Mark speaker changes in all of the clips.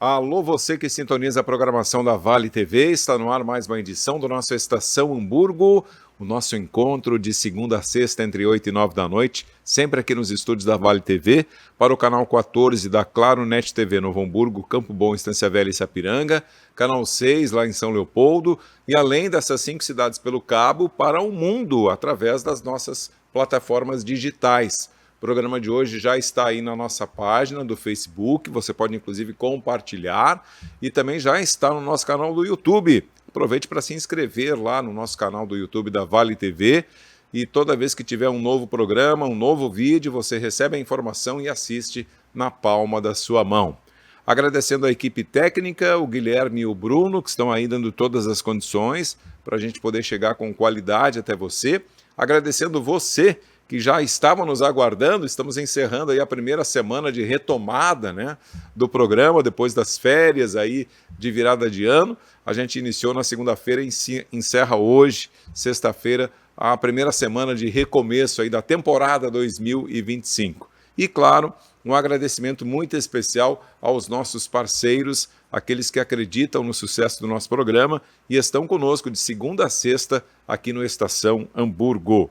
Speaker 1: Alô, você que sintoniza a programação da Vale TV, está no ar mais uma edição do nosso Estação Hamburgo, o nosso encontro de segunda a sexta entre 8 e 9 da noite, sempre aqui nos estúdios da Vale TV, para o canal 14 da Claro Net TV Novo Hamburgo, Campo Bom, Estância Velha e Sapiranga, canal 6 lá em São Leopoldo, e além dessas 5 cidades pelo cabo, para o mundo, através das nossas plataformas digitais. O programa de hoje já está aí na nossa página do Facebook, você pode inclusive compartilhar e também já está no nosso canal do YouTube. Aproveite para se inscrever lá no nosso canal do YouTube da Vale TV e toda vez que tiver um novo programa, um novo vídeo, você recebe a informação e assiste na palma da sua mão. Agradecendo a equipe técnica, o Guilherme e o Bruno, que estão aí dando todas as condições para a gente poder chegar com qualidade até você. Agradecendo você que já estavam nos aguardando, estamos encerrando aí a primeira semana de retomada, né, do programa, depois das férias aí de virada de ano. A gente iniciou na segunda-feira e encerra hoje, sexta-feira, a primeira semana de recomeço aí da temporada 2025. E, claro, um agradecimento muito especial aos nossos parceiros, aqueles que acreditam no sucesso do nosso programa e estão conosco de segunda a sexta aqui no Estação Hamburgo.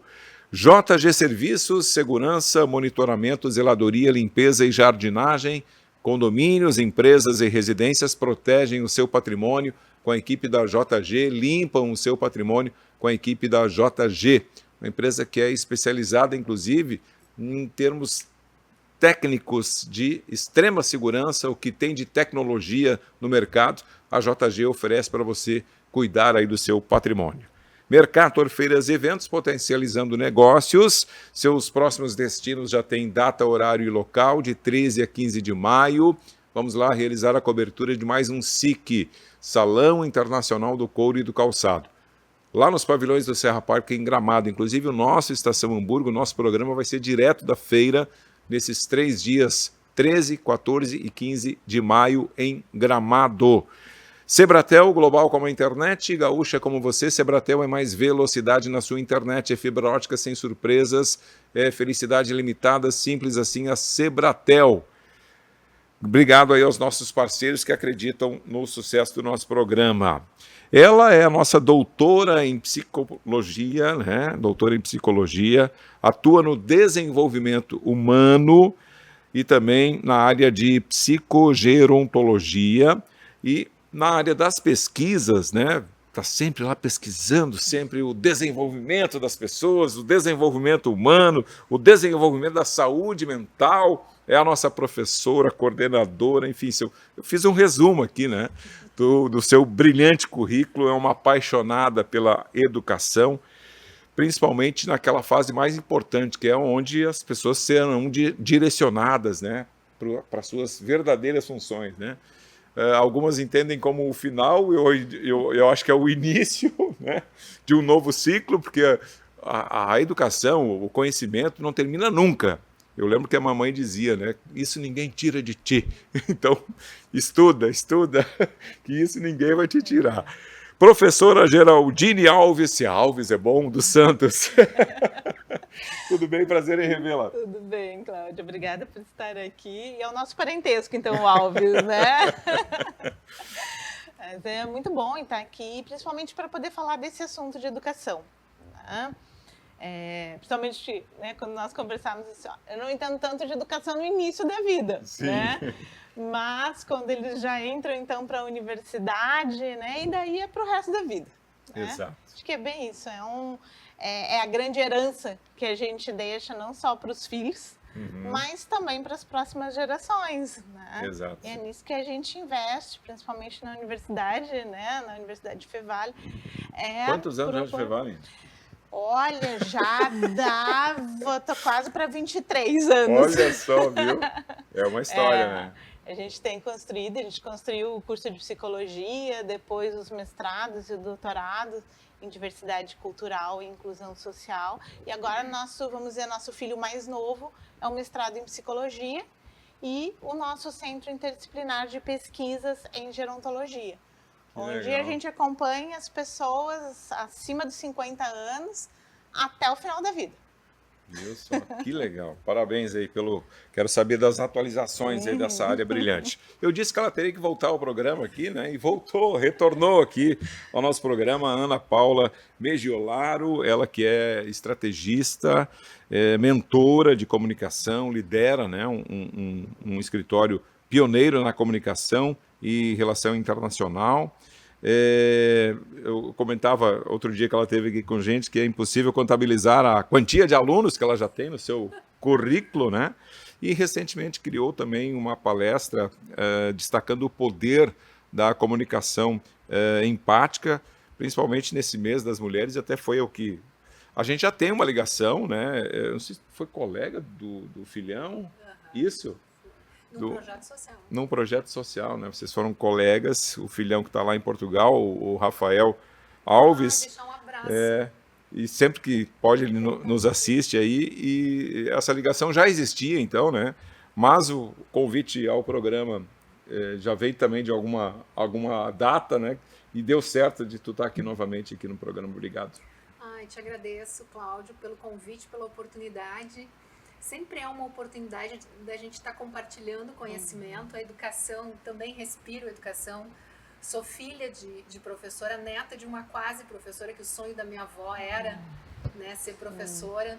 Speaker 1: JG Serviços, Segurança, Monitoramento, Zeladoria, Limpeza e Jardinagem, condomínios, empresas e residências protegem o seu patrimônio com a equipe da JG, limpam o seu patrimônio com a equipe da JG, uma empresa que é especializada, inclusive, em termos técnicos de extrema segurança, o que tem de tecnologia no mercado, a JG oferece para você cuidar aí do seu patrimônio. Mercator Feiras e Eventos, potencializando negócios. Seus próximos destinos já têm data, horário e local, de 13 a 15 de maio. Vamos lá realizar a cobertura de mais um SIC, Salão Internacional do Couro e do Calçado. Lá nos pavilhões do Serra Parque, em Gramado. Inclusive, o nosso Estação Hamburgo, o nosso programa vai ser direto da feira, nesses 3 dias, 13, 14 e 15 de maio, em Gramado. Sebratel, global como a internet, gaúcha como você. Sebratel é mais velocidade na sua internet, é fibra ótica sem surpresas, é felicidade limitada, simples assim, a Sebratel. Obrigado aí aos nossos parceiros que acreditam no sucesso do nosso programa. Ela é a nossa doutora em psicologia, né? Doutora em psicologia, atua no desenvolvimento humano e também na área de psicogerontologia e na área das pesquisas, né? Está sempre lá pesquisando, sempre o desenvolvimento das pessoas, o desenvolvimento humano, o desenvolvimento da saúde mental. É a nossa professora, coordenadora, enfim, eu fiz um resumo aqui, né? Do seu brilhante currículo, é uma apaixonada pela educação, principalmente naquela fase mais importante, que é onde as pessoas serão direcionadas, né? Para suas verdadeiras funções, né? Algumas entendem como o final, eu acho que é o início, né, de um novo ciclo, porque a educação, o conhecimento não termina nunca. Eu lembro que a mamãe dizia, né, isso ninguém tira de ti. Então, estuda, que isso ninguém vai te tirar. Professora Geraldine Alves, se Alves é bom, dos Santos. Tudo bem? Prazer em revê-la.
Speaker 2: Tudo bem, Cláudia. Obrigada por estar aqui. E é o nosso parentesco, então, o Alves, né? Mas é muito bom estar aqui, principalmente para poder falar desse assunto de educação. Né? Principalmente, né, quando nós conversávamos assim, eu não entendo tanto de educação no início da vida,
Speaker 1: sim,
Speaker 2: né? Mas quando eles já entram, então, para a universidade, né? E daí é para o resto da vida. Né?
Speaker 1: Exato.
Speaker 2: Acho que é bem isso, é a grande herança que a gente deixa não só para os filhos, mas também para as próximas gerações. Né?
Speaker 1: Exato.
Speaker 2: E é nisso que a gente investe, principalmente na universidade, né? Na Universidade de Fevale.
Speaker 1: Quantos anos já de Fevale?
Speaker 2: Olha, já dava, tô quase para 23 anos.
Speaker 1: Olha só, viu? É uma história, né?
Speaker 2: A gente construiu o curso de psicologia, depois os mestrados e o doutorado, em diversidade cultural e inclusão social. E agora nosso filho mais novo é o mestrado em psicologia e o nosso centro interdisciplinar de pesquisas em gerontologia, onde a gente acompanha as pessoas acima dos 50 anos até o final da vida.
Speaker 1: Viu só, que legal. Parabéns aí pelo... Quero saber das atualizações aí dessa área brilhante. Eu disse que ela teria que voltar ao programa aqui, né? E voltou, retornou aqui ao nosso programa a Ana Paula Meggiolaro, ela que é estrategista, mentora de comunicação, lidera, né, um escritório pioneiro na comunicação e relação internacional. Eu comentava outro dia que ela esteve aqui com gente que é impossível contabilizar a quantia de alunos que ela já tem no seu currículo, né? E recentemente criou também uma palestra destacando o poder da comunicação empática, principalmente nesse mês das mulheres, e até foi o que... A gente já tem uma ligação, né? Eu não sei se foi colega do filhão, isso?
Speaker 3: Projeto social.
Speaker 1: Num projeto social, né? Vocês foram colegas, o filhão que está lá em Portugal, o Rafael Alves.
Speaker 3: Deixar um abraço.
Speaker 1: E sempre que pode ele nos assiste aí, e essa ligação já existia então, né? Mas o convite ao programa já veio também de alguma data, né? E deu certo de tu estar aqui novamente aqui no programa. Obrigado.
Speaker 3: Ai, te agradeço, Cláudio, pelo convite, pela oportunidade. Sempre é uma oportunidade da gente estar compartilhando conhecimento, a educação, também respiro educação. Sou filha de professora, neta de uma quase professora, que o sonho da minha avó era, né, ser professora.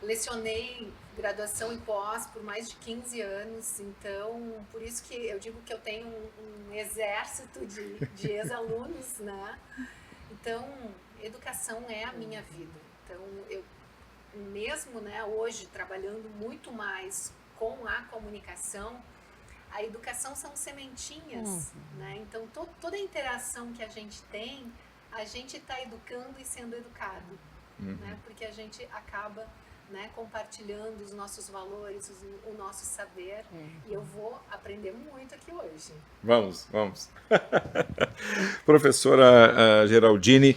Speaker 3: Lecionei graduação e pós por mais de 15 anos, então por isso que eu digo que eu tenho um exército de ex-alunos, né? Então, educação é a minha vida. Então, eu mesmo, né, hoje trabalhando muito mais com a comunicação, a educação são sementinhas, né? Então toda a interação que a gente tem, a gente está educando e sendo educado, né? Porque a gente acaba, né, compartilhando os nossos valores, o nosso saber, e eu vou aprender muito aqui hoje.
Speaker 1: Vamos. Professora Geraldine,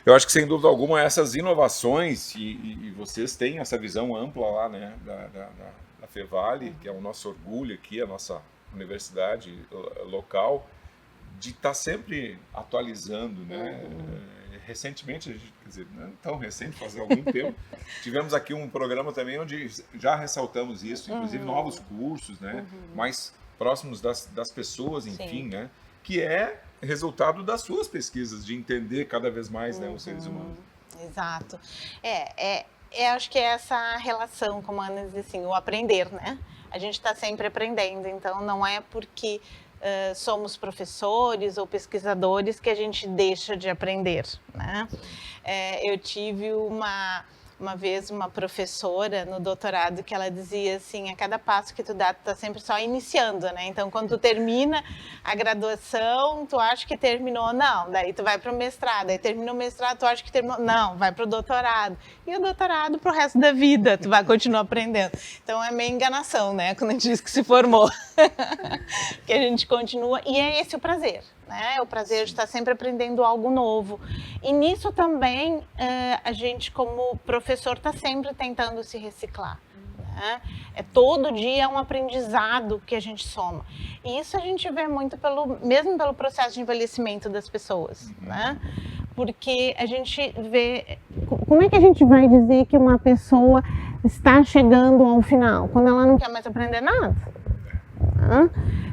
Speaker 1: eu acho que, sem dúvida alguma, essas inovações, e vocês têm essa visão ampla lá, né, da FEVALE, que é o nosso orgulho aqui, a nossa universidade local, de estar sempre atualizando, né? Recentemente, quer dizer, não é tão recente, faz algum tempo, tivemos aqui um programa também onde já ressaltamos isso, inclusive novos cursos, né, mais próximos das pessoas, enfim, né, que é resultado das suas pesquisas, de entender cada vez mais, né, os seres humanos.
Speaker 2: Exato. Acho que é essa relação, como a Ana diz assim, o aprender, né? A gente está sempre aprendendo, então não é porque somos professores ou pesquisadores que a gente deixa de aprender, né? Eu tive uma vez uma professora no doutorado que ela dizia assim, a cada passo que tu dá, tu tá sempre só iniciando, né? Então, quando tu termina a graduação, tu acha que terminou, não, daí tu vai para o mestrado, aí termina o mestrado, tu acha que terminou, não, vai para o doutorado. E o doutorado pro resto da vida, tu vai continuar aprendendo. Então, é meio enganação, né? Quando a gente diz que se formou. Que a gente continua, e é esse o prazer, né? O prazer de estar sempre aprendendo algo novo. E nisso também, a gente, como professor, está sempre tentando se reciclar. Né? Todo dia um aprendizado que a gente soma. E isso a gente vê muito mesmo pelo processo de envelhecimento das pessoas. Né? Porque a gente vê... Como é que a gente vai dizer que uma pessoa está chegando ao final? Quando ela não quer mais aprender nada.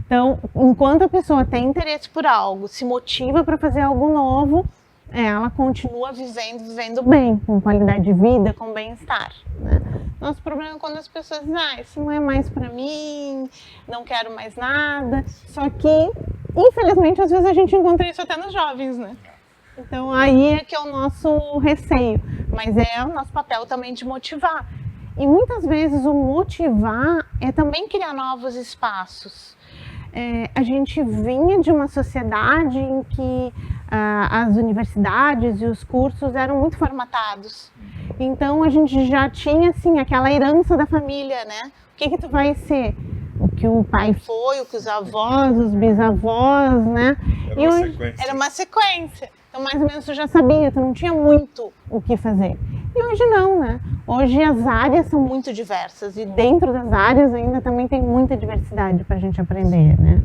Speaker 2: Então, enquanto a pessoa tem interesse por algo, se motiva para fazer algo novo, ela continua vivendo bem, com qualidade de vida, com bem-estar. Né? Nosso problema é quando as pessoas dizem, isso não é mais para mim, não quero mais nada. Só que, infelizmente, às vezes a gente encontra isso até nos jovens, né? Então, aí é que é o nosso receio. Mas é o nosso papel também de motivar. E muitas vezes o motivar é também criar novos espaços. A gente vinha de uma sociedade em que as universidades e os cursos eram muito formatados. Então a gente já tinha assim, aquela herança da família, né? O que tu vai ser? O que o pai foi, o que os avós, os bisavós, né?
Speaker 1: Era uma sequência.
Speaker 2: Era uma sequência. Então, mais ou menos, tu já sabia, tu não tinha muito o que fazer. E hoje não, né? Hoje as áreas são muito diversas e dentro das áreas ainda também tem muita diversidade para a gente aprender, né?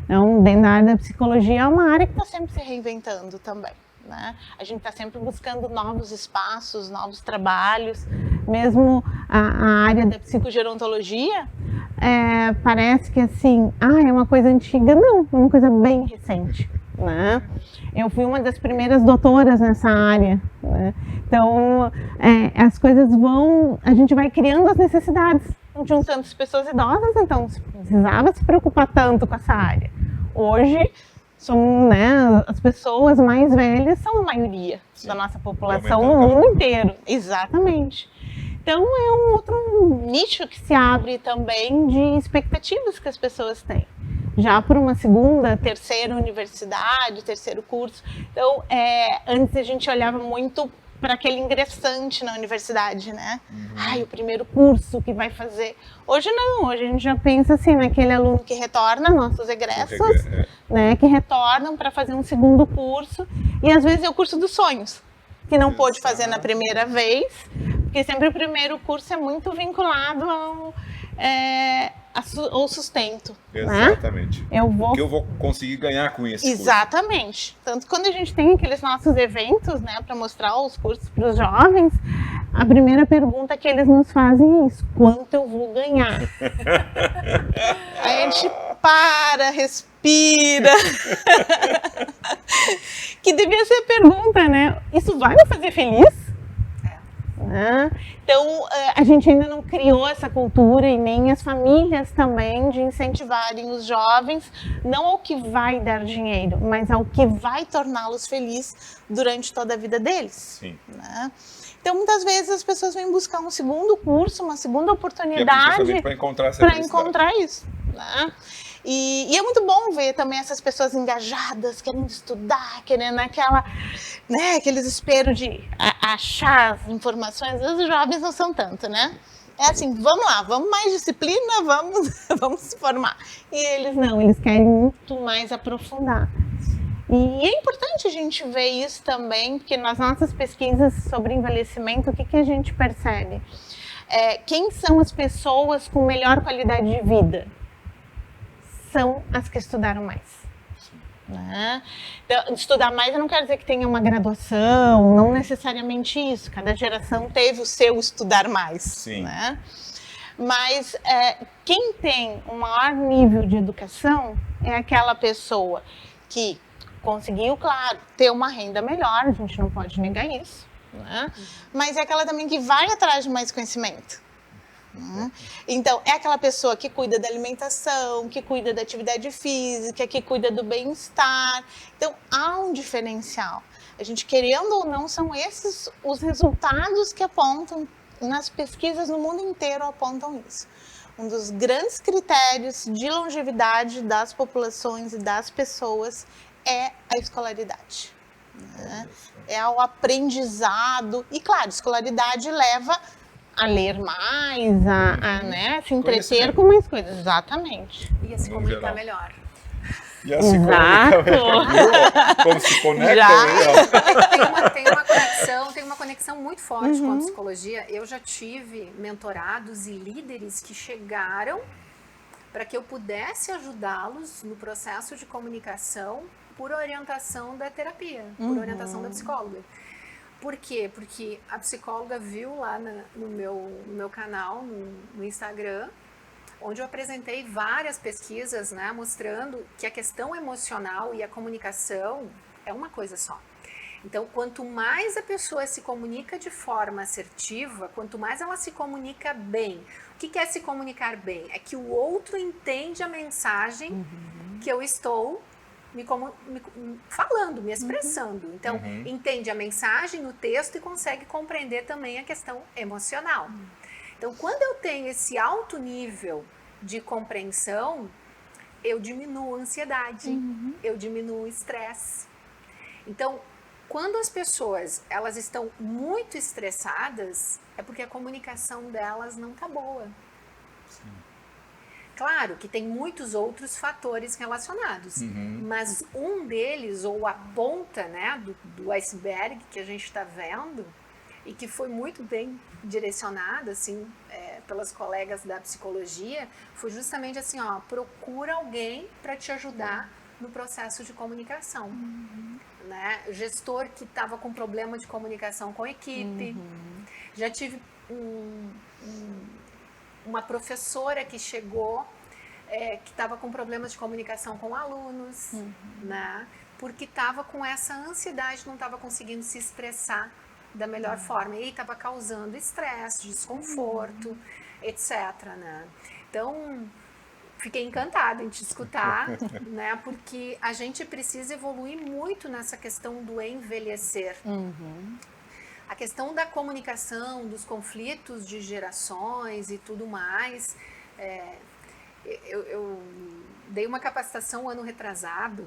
Speaker 2: Então, dentro da área da psicologia é uma área que está sempre se reinventando também, né? A gente está sempre buscando novos espaços, novos trabalhos. Mesmo a área da psicogerontologia, parece que assim, é uma coisa antiga. Não, é uma coisa bem recente, né? Eu fui uma das primeiras doutoras nessa área, né? Então, as coisas a gente vai criando as necessidades. Não tinham tantas pessoas idosas, então não precisava se preocupar tanto com essa área. Hoje, né, as pessoas mais velhas são a maioria da nossa população no mundo inteiro. Exatamente. Então, é um outro nicho que se abre também de expectativas que as pessoas têm. Já por uma segunda, terceira universidade, terceiro curso. Então, antes a gente olhava muito para aquele ingressante na universidade, né? O primeiro curso que vai fazer. Hoje não, hoje a gente já pensa assim, naquele aluno que retorna, nossos egressos, né? Que retornam para fazer um segundo curso. E às vezes é o curso dos sonhos, que não pôde fazer na primeira vez, porque sempre o primeiro curso é muito vinculado ao sustento.
Speaker 1: Exatamente.
Speaker 2: Né?
Speaker 1: O que eu vou conseguir ganhar com isso?
Speaker 2: Exatamente. Tanto que quando a gente tem aqueles nossos eventos, né, para mostrar os cursos para os jovens, a primeira pergunta que eles nos fazem é isso: quanto eu vou ganhar? Aí a gente para, respira. Que devia ser a pergunta, né? Isso vai me fazer feliz? Então, a gente ainda não criou essa cultura e nem as famílias também de incentivarem os jovens não ao que vai dar dinheiro, mas ao que vai torná-los felizes durante toda a vida deles.
Speaker 1: Sim.
Speaker 2: Né? Então, muitas vezes as pessoas vêm buscar um segundo curso, uma segunda oportunidade
Speaker 1: para
Speaker 2: encontrar isso. Né? E é muito bom ver também essas pessoas engajadas, querendo estudar, querendo aquele desespero de achar as informações. Os jovens não são tanto, né? É assim, vamos lá, vamos mais disciplina, vamos se formar. E eles não, eles querem muito mais aprofundar. E é importante a gente ver isso também, porque nas nossas pesquisas sobre envelhecimento, o que a gente percebe? Quem são as pessoas com melhor qualidade de vida? São as que estudaram mais. Né? Então, estudar mais eu não quero dizer que tenha uma graduação, não necessariamente isso. Cada geração teve o seu estudar mais.
Speaker 1: Sim.
Speaker 2: Né? Mas quem tem um maior nível de educação é aquela pessoa que conseguiu, claro, ter uma renda melhor, a gente não pode negar isso. Né? Mas é aquela também que vai atrás de mais conhecimento. Então, é aquela pessoa que cuida da alimentação, que cuida da atividade física, que cuida do bem-estar. Então, há um diferencial. A gente, querendo ou não, são esses os resultados que apontam, nas pesquisas no mundo inteiro apontam isso. Um dos grandes critérios de longevidade das populações e das pessoas é a escolaridade. Né? É o aprendizado. E, claro, escolaridade leva a ler mais, né, se entreter com mais coisas, exatamente.
Speaker 3: E a se comunicar melhor.
Speaker 1: E a se comunicar melhor, viu? Como se conecta aí,
Speaker 3: tem uma conexão muito forte com a psicologia. Eu já tive mentorados e líderes que chegaram para que eu pudesse ajudá-los no processo de comunicação por orientação da terapia, por orientação da psicóloga. Por quê? Porque a psicóloga viu lá no meu canal, no Instagram, onde eu apresentei várias pesquisas, né, mostrando que a questão emocional e a comunicação é uma coisa só. Então, quanto mais a pessoa se comunica de forma assertiva, quanto mais ela se comunica bem. O que é se comunicar bem? É que o outro entende a mensagem que eu estou falando, me expressando. Então, entende a mensagem, o texto e consegue compreender também a questão emocional. Então, quando eu tenho esse alto nível de compreensão, eu diminuo a ansiedade, eu diminuo o estresse. Então, quando as pessoas elas estão muito estressadas, é porque a comunicação delas não está boa. Sim. Claro que tem muitos outros fatores relacionados, mas um deles, ou a ponta, né, do iceberg que a gente está vendo, e que foi muito bem direcionada, assim, pelas colegas da psicologia, foi justamente assim, ó, procura alguém para te ajudar no processo de comunicação, né? Gestor que estava com problema de comunicação com a equipe, já tive uma professora que chegou, que estava com problemas de comunicação com alunos, né? Porque estava com essa ansiedade, não estava conseguindo se expressar da melhor forma, e estava causando estresse, desconforto, etc, né? Então, fiquei encantada em te escutar, né? Porque a gente precisa evoluir muito nessa questão do envelhecer. A questão da comunicação, dos conflitos de gerações e tudo mais. Eu dei uma capacitação ano retrasado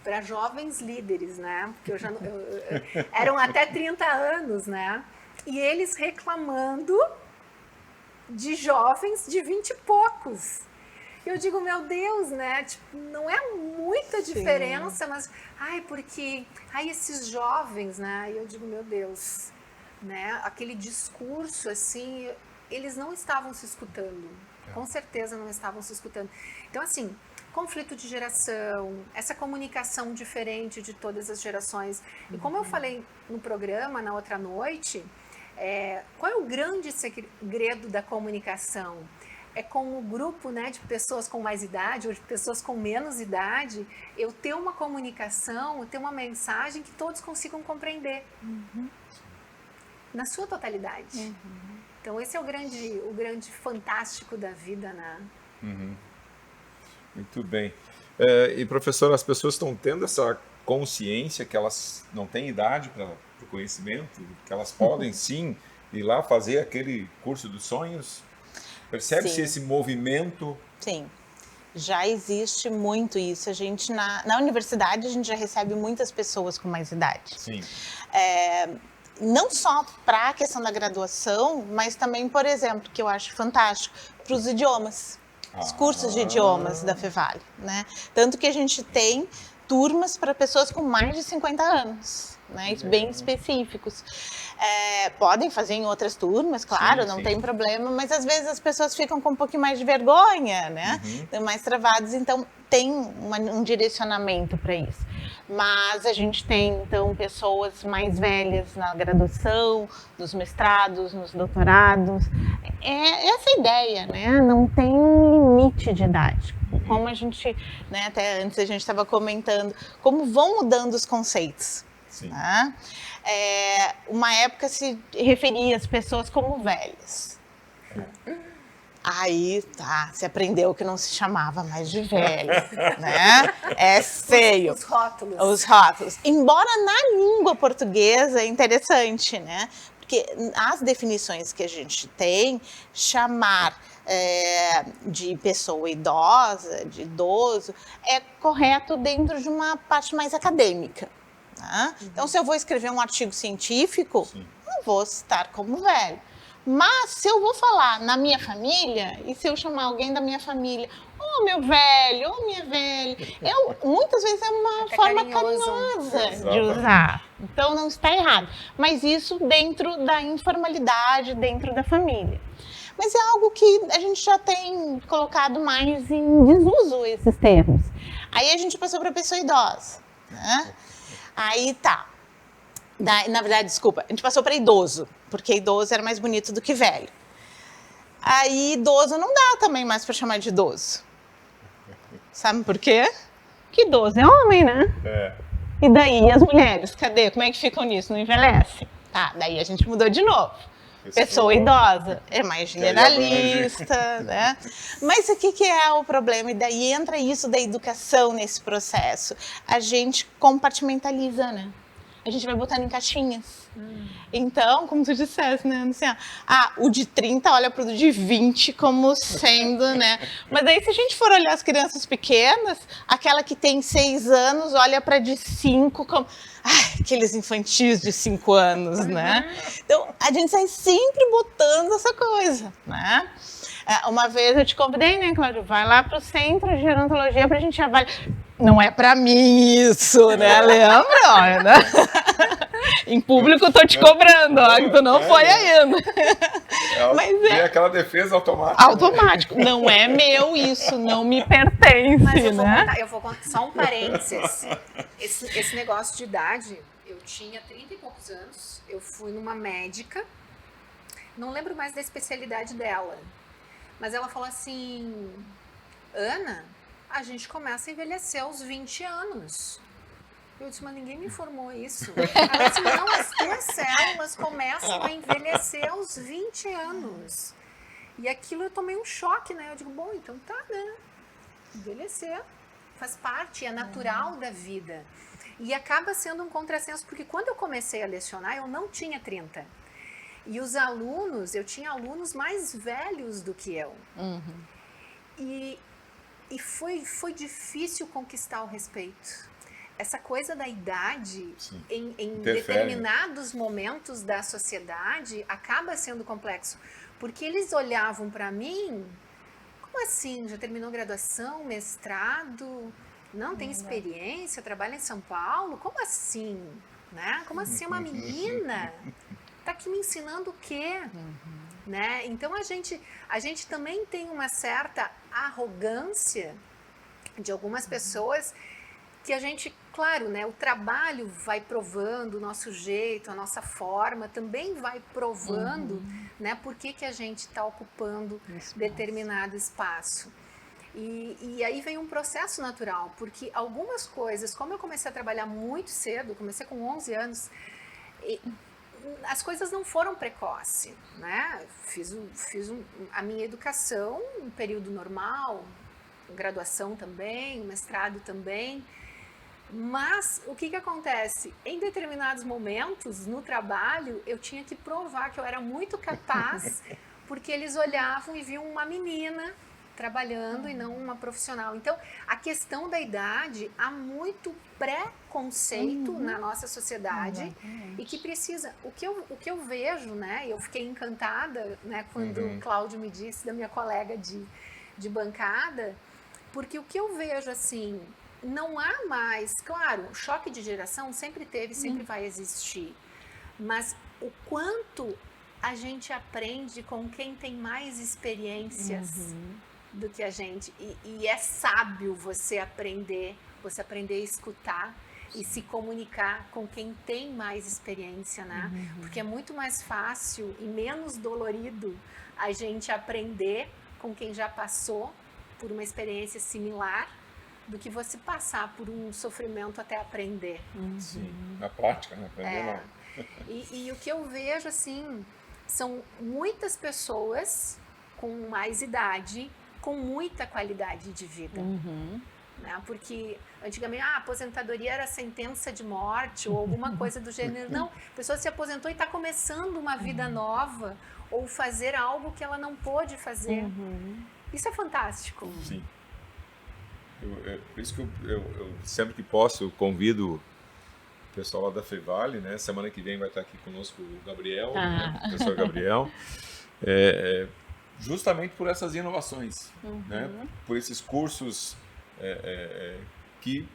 Speaker 3: para jovens líderes, né? Porque eram até 30 anos, né? E eles reclamando de jovens de 20 e poucos. Eu digo, meu Deus, né? Tipo, não é muita diferença, mas porque esses jovens, né? E eu digo, meu Deus, né? Aquele discurso assim, eles não estavam se escutando. Com certeza não estavam se escutando. Então, assim, conflito de geração, essa comunicação diferente de todas as gerações. E como eu falei no programa, na outra noite, qual é o grande segredo da comunicação? É com o grupo, né, de pessoas com mais idade ou de pessoas com menos idade, eu ter uma comunicação, eu ter uma mensagem que todos consigam compreender. Na sua totalidade. Então esse é o grande fantástico da vida, né?
Speaker 1: Muito bem. E professora, as pessoas estão tendo essa consciência que elas não têm idade para o conhecimento, que elas podem sim ir lá fazer aquele curso dos sonhos? Percebe-se esse movimento?
Speaker 2: Sim, já existe muito isso. A gente na universidade a gente já recebe muitas pessoas com mais idade.
Speaker 1: Sim.
Speaker 2: Não só para a questão da graduação, mas também, por exemplo, que eu acho fantástico, para os idiomas. Os cursos de idiomas da Fevale, né? Tanto que a gente tem turmas para pessoas com mais de 50 anos, né? Bem específicos. Podem fazer em outras turmas, claro, não tem problema, mas às vezes as pessoas ficam com um pouquinho mais de vergonha, né? Estão mais travados, então tem um direcionamento para isso. Mas a gente tem, então, pessoas mais velhas na graduação, nos mestrados, nos doutorados. É essa ideia, né? Não tem limite de idade. Como a gente, né, até antes a gente estava comentando, como vão mudando os conceitos. Né? Uma época se referia às pessoas como velhas. Aí, se aprendeu que não se chamava mais de velho, né? É feio. Os rótulos. Embora na língua portuguesa é interessante, né? Porque as definições que a gente tem, chamar de pessoa idosa, de idoso, é correto dentro de uma parte mais acadêmica. Né? Então, se eu vou escrever um artigo científico, não vou citar como velho. Mas se eu vou falar na minha família, e se eu chamar alguém da minha família, meu velho, minha velha, muitas vezes é uma forma carinhosa de usar. Então não está errado. Mas isso dentro da informalidade, dentro da família. Mas é algo que a gente já tem colocado mais em desuso esses termos. Aí a gente passou para a pessoa idosa, né? Aí tá. Na verdade, desculpa, a gente passou para idoso, porque idoso era mais bonito do que velho. Aí idoso não dá também mais para chamar de idoso. Sabe por quê? Porque idoso é homem, né? E daí as mulheres, cadê? Como é que ficam nisso? Não envelhece? Tá, daí a gente mudou de novo. Pessoa idosa, é mais generalista, né? Mas o que é o problema? E daí entra isso da educação nesse processo. A gente compartimentaliza, né? a gente vai botando em caixinhas. Então, como tu disseste, né? Assim, o de 30 olha para o de 20 como sendo, né? Mas daí, se a gente for olhar as crianças pequenas, aquela que tem 6 anos olha para de 5 como... aqueles infantis de 5 anos, né? Então, a gente sai sempre botando essa coisa, né? Uma vez eu te convidei, né, Cláudio? Vai lá pro centro de gerontologia pra gente avaliar. Não é pra mim isso, né? Lembra? Né? Em público eu tô te cobrando, ó, que tu não foi ainda.
Speaker 1: Mas é aquela defesa automática.
Speaker 2: Automático. Né? Não é meu isso, não me pertence,
Speaker 3: mas eu
Speaker 2: né?
Speaker 3: Eu vou contar só um parênteses. Esse negócio de idade, eu tinha 30 e poucos anos, eu fui numa médica, não lembro mais da especialidade dela, mas ela falou assim, Ana, a gente começa a envelhecer aos 20 anos. Eu disse, mas ninguém me informou isso. Ela disse, não, as tuas células começam a envelhecer aos 20 anos. E aquilo eu tomei um choque, né? Eu digo, bom, então tá, né? Envelhecer faz parte, é natural da vida. E acaba sendo um contrassenso, porque quando eu comecei a lecionar, eu não tinha 30. E os alunos, eu tinha alunos mais velhos do que eu. E foi difícil conquistar o respeito. Essa coisa da idade, em determinados momentos da sociedade, acaba sendo complexo. Porque eles olhavam para mim, como assim? Já terminou graduação, mestrado? Não tem experiência, trabalha em São Paulo? Como assim? Né? Como assim uma menina? Tá aqui me ensinando o quê? Né? Então a gente também tem uma certa arrogância de algumas pessoas que a gente, claro, né, o trabalho vai provando o nosso jeito, a nossa forma, também vai provando, né, por que a gente está ocupando determinado espaço. E aí vem um processo natural, porque algumas coisas, como eu comecei a trabalhar muito cedo, comecei com 11 anos, as coisas não foram precoce, né? Fiz a minha educação em período normal, graduação também, mestrado também, mas o que acontece? Em determinados momentos no trabalho, eu tinha que provar que eu era muito capaz, porque eles olhavam e viam uma menina trabalhando e não uma profissional. Então, a questão da idade, há muito preconceito na nossa sociedade e que precisa... O que eu vejo, né? Eu fiquei encantada, né, quando o Cláudio me disse, da minha colega de bancada, porque o que eu vejo, assim, não há mais... Claro, o choque de geração sempre teve, sempre vai existir, mas o quanto a gente aprende com quem tem mais experiências do que a gente, e é sábio você aprender a escutar e se comunicar com quem tem mais experiência, né? Porque é muito mais fácil e menos dolorido a gente aprender com quem já passou por uma experiência similar do que você passar por um sofrimento até aprender.
Speaker 1: Sim, na prática, né? Aprender não.
Speaker 3: E o que eu vejo, assim, são muitas pessoas com mais idade, com muita qualidade de vida. Né? Porque antigamente a aposentadoria era sentença de morte ou alguma coisa do gênero. Não, a pessoa se aposentou e está começando uma vida nova ou fazer algo que ela não pôde fazer. Isso é fantástico.
Speaker 1: Sim. Por isso que eu sempre que posso convido o pessoal lá da Fevale, né? Semana que vem vai estar aqui conosco o Gabriel, né? O professor Gabriel. Justamente por essas inovações, né? Por esses cursos que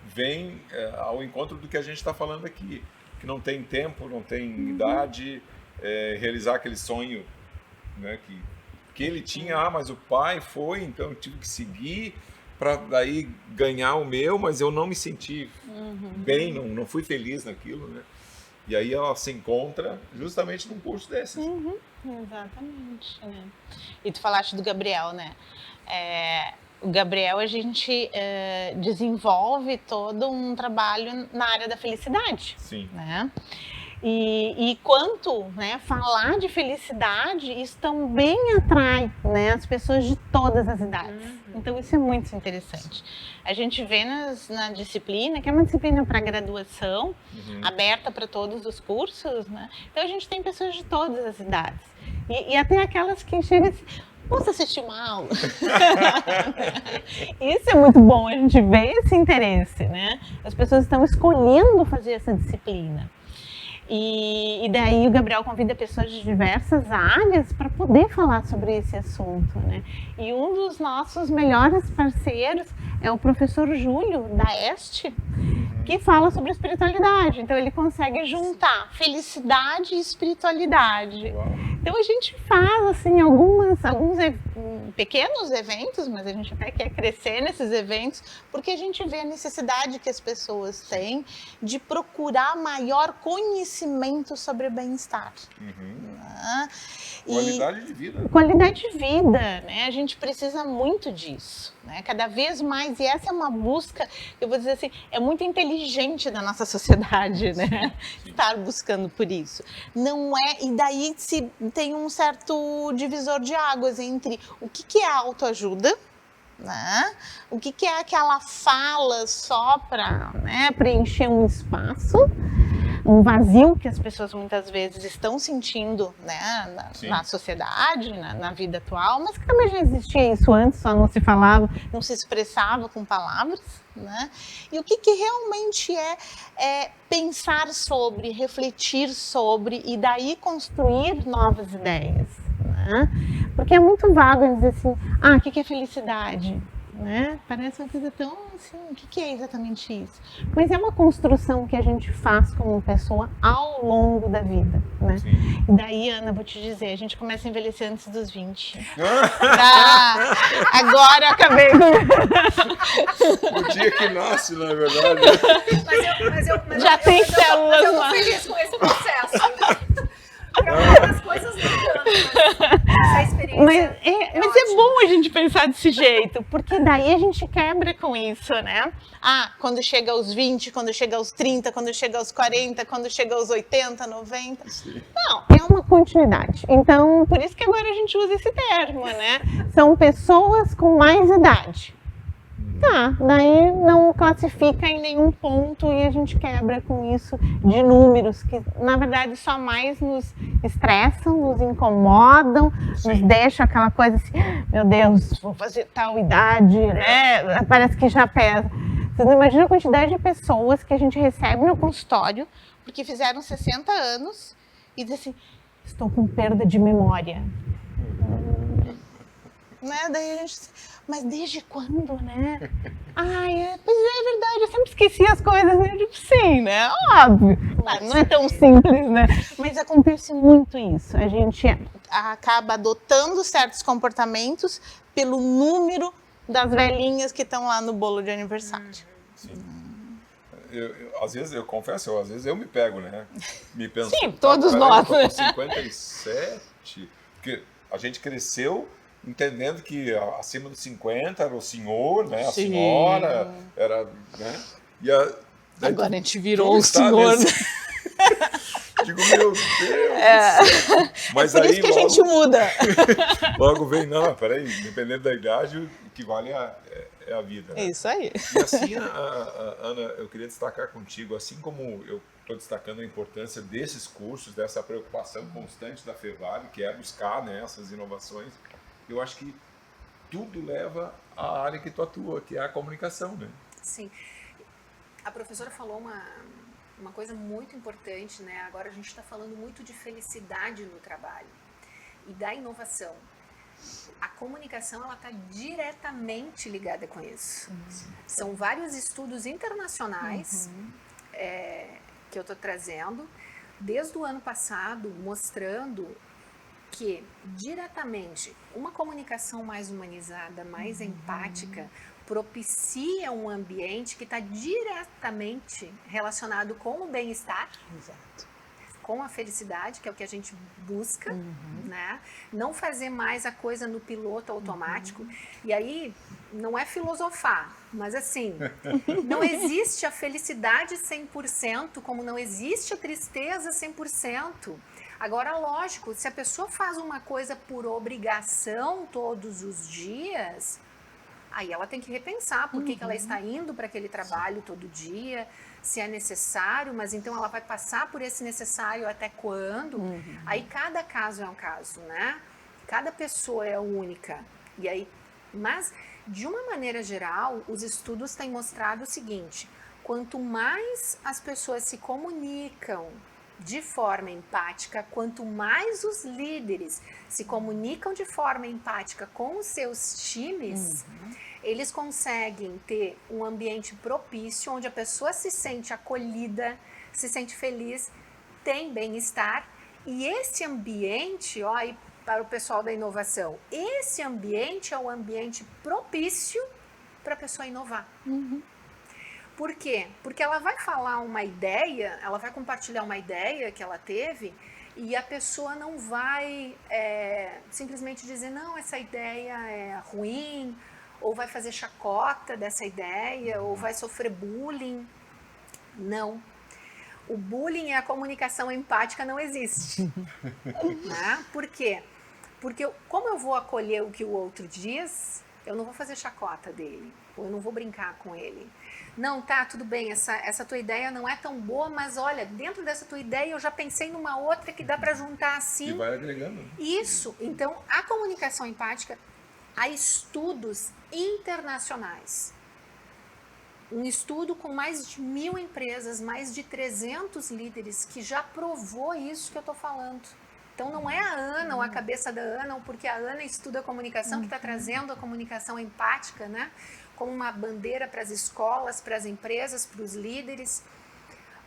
Speaker 1: vêm ao encontro do que a gente está falando aqui, que não tem tempo, não tem idade, realizar aquele sonho, né? Que ele tinha, mas o pai foi, então eu tive que seguir para daí ganhar o meu, mas eu não me senti bem, não fui feliz naquilo, né? E aí ela se encontra justamente num curso desses.
Speaker 2: Exatamente. Né? E tu falaste do Gabriel, né? O Gabriel, a gente desenvolve todo um trabalho na área da felicidade.
Speaker 1: Sim.
Speaker 2: Né? E quanto, né, falar de felicidade, isso também atrai, né, as pessoas de todas as idades. Então isso é muito interessante. A gente vê na disciplina, que é uma disciplina para graduação, aberta para todos os cursos, né? Então a gente tem pessoas de todas as idades. E até aquelas que chegam assim, posso assistir uma aula? Isso é muito bom, a gente vê esse interesse, né? As pessoas estão escolhendo fazer essa disciplina. E daí o Gabriel convida pessoas de diversas áreas para poder falar sobre esse assunto, né? E um dos nossos melhores parceiros é o professor Júlio, da Este, que fala sobre espiritualidade. Então ele consegue juntar felicidade e espiritualidade. Então a gente faz assim alguns pequenos eventos, mas a gente até quer crescer nesses eventos, porque a gente vê a necessidade que as pessoas têm de procurar maior conhecimento sobre bem-estar.
Speaker 1: Qualidade de vida.
Speaker 2: Qualidade de vida, né? A gente precisa muito disso, né? Cada vez mais, e essa é uma busca, eu vou dizer assim, é muito inteligente da nossa sociedade, né? Estar buscando por isso. Não é, e daí se tem um certo divisor de águas entre o que é autoajuda, né? O que é aquela fala só para, né, preencher um espaço, um vazio que as pessoas muitas vezes estão sentindo, né, na sociedade, na vida atual, mas que também já existia isso antes, só não se falava, não se expressava com palavras, né? E o que realmente é pensar sobre, refletir sobre e daí construir novas ideias, né? Porque é muito vago dizer assim, o que é felicidade? Né? Parece uma coisa tão assim, o que é exatamente isso? Mas é uma construção que a gente faz como pessoa ao longo da vida, né? E daí, Ana, vou te dizer, a gente começa a envelhecer antes dos 20. Agora eu acabei com...
Speaker 1: O dia que nasce, na verdade.
Speaker 2: Já tem células
Speaker 3: eu
Speaker 2: lá.
Speaker 3: tô feliz com esse processo. As coisas mudando, mas essa experiência
Speaker 2: mas é bom a gente pensar desse jeito, porque daí a gente quebra com isso, né? Quando chega aos 20, quando chega aos 30, quando chega aos 40, quando chega aos 80, 90.
Speaker 1: Sim.
Speaker 2: Não, é uma continuidade. Então, por isso que agora a gente usa esse termo, né? São pessoas com mais idade. Daí não classifica em nenhum ponto e a gente quebra com isso de números que, na verdade, só mais nos estressam, nos incomodam, nos deixam aquela coisa assim, meu Deus, vou fazer tal idade, né? Parece que já pesa. Você não imagina a quantidade de pessoas que a gente recebe no consultório porque fizeram 60 anos e dizem assim, estou com perda de memória. Né? Daí a gente... Mas desde quando, né? Pois é verdade, eu sempre esqueci as coisas, né? Eu digo, sim, né? Óbvio. Claro, não é tão simples, né? Mas acontece muito isso. A gente acaba adotando certos comportamentos pelo número das velhinhas que estão lá no bolo de aniversário.
Speaker 1: Sim. Às vezes, eu confesso, às vezes eu me pego, né? Me penso,
Speaker 2: sim, todos nós.
Speaker 1: Eu tô com 57, porque a gente cresceu entendendo que acima dos 50 era o senhor, né? A senhora, era, né?
Speaker 2: Agora a gente virou o senhor, né?
Speaker 1: Digo, meu Deus do céu. Mas
Speaker 2: por isso que a gente muda.
Speaker 1: Logo vem, não, peraí, dependendo da idade, o que vale é a vida. Né?
Speaker 2: É isso aí.
Speaker 1: E assim, Ana, eu queria destacar contigo, assim como eu estou destacando a importância desses cursos, dessa preocupação constante da Fevale, que é buscar, né, essas inovações, eu acho que tudo leva à área que tu atua, que é a comunicação, né?
Speaker 3: Sim. A professora falou uma coisa muito importante, né? Agora a gente está falando muito de felicidade no trabalho e da inovação. A comunicação, ela está diretamente ligada com isso. São vários estudos internacionais que eu estou trazendo, desde o ano passado, mostrando que diretamente uma comunicação mais humanizada, mais empática, propicia um ambiente que está diretamente relacionado com o bem-estar, com a felicidade, que é o que a gente busca, né? Não fazer mais a coisa no piloto automático. E aí, não é filosofar, mas assim, não existe a felicidade 100%, como não existe a tristeza 100%. Agora, lógico, se a pessoa faz uma coisa por obrigação todos os dias, aí ela tem que repensar por que ela está indo para aquele trabalho todo dia, se é necessário, mas então ela vai passar por esse necessário até quando? Aí cada caso é um caso, né? Cada pessoa é única. E aí, mas, de uma maneira geral, os estudos têm mostrado o seguinte: quanto mais as pessoas se comunicam de forma empática, quanto mais os líderes se comunicam de forma empática com os seus times, eles conseguem ter um ambiente propício, onde a pessoa se sente acolhida, se sente feliz, tem bem-estar. E esse ambiente, ó, aí para o pessoal da inovação, esse ambiente é o ambiente propício para a pessoa inovar. Por quê? Porque ela vai falar uma ideia, ela vai compartilhar uma ideia que ela teve, e a pessoa não vai simplesmente dizer, não, essa ideia é ruim, ou vai fazer chacota dessa ideia, ou vai sofrer bullying. Não. O bullying e a comunicação empática não existe. Né? Por quê? Porque como eu vou acolher o que o outro diz, eu não vou fazer chacota dele, ou eu não vou brincar com ele. Não, tá, tudo bem, essa tua ideia não é tão boa, mas olha, dentro dessa tua ideia eu já pensei numa outra que dá para juntar assim.
Speaker 1: E vai agregando.
Speaker 3: Isso. Então, a comunicação empática, há estudos internacionais. Um estudo com mais de 1.000 empresas, mais de 300 líderes, que já provou isso que eu estou falando. Então, não é a Ana ou a cabeça da Ana, ou porque a Ana estuda comunicação, que está trazendo a comunicação empática, né, como uma bandeira para as escolas, para as empresas, para os líderes.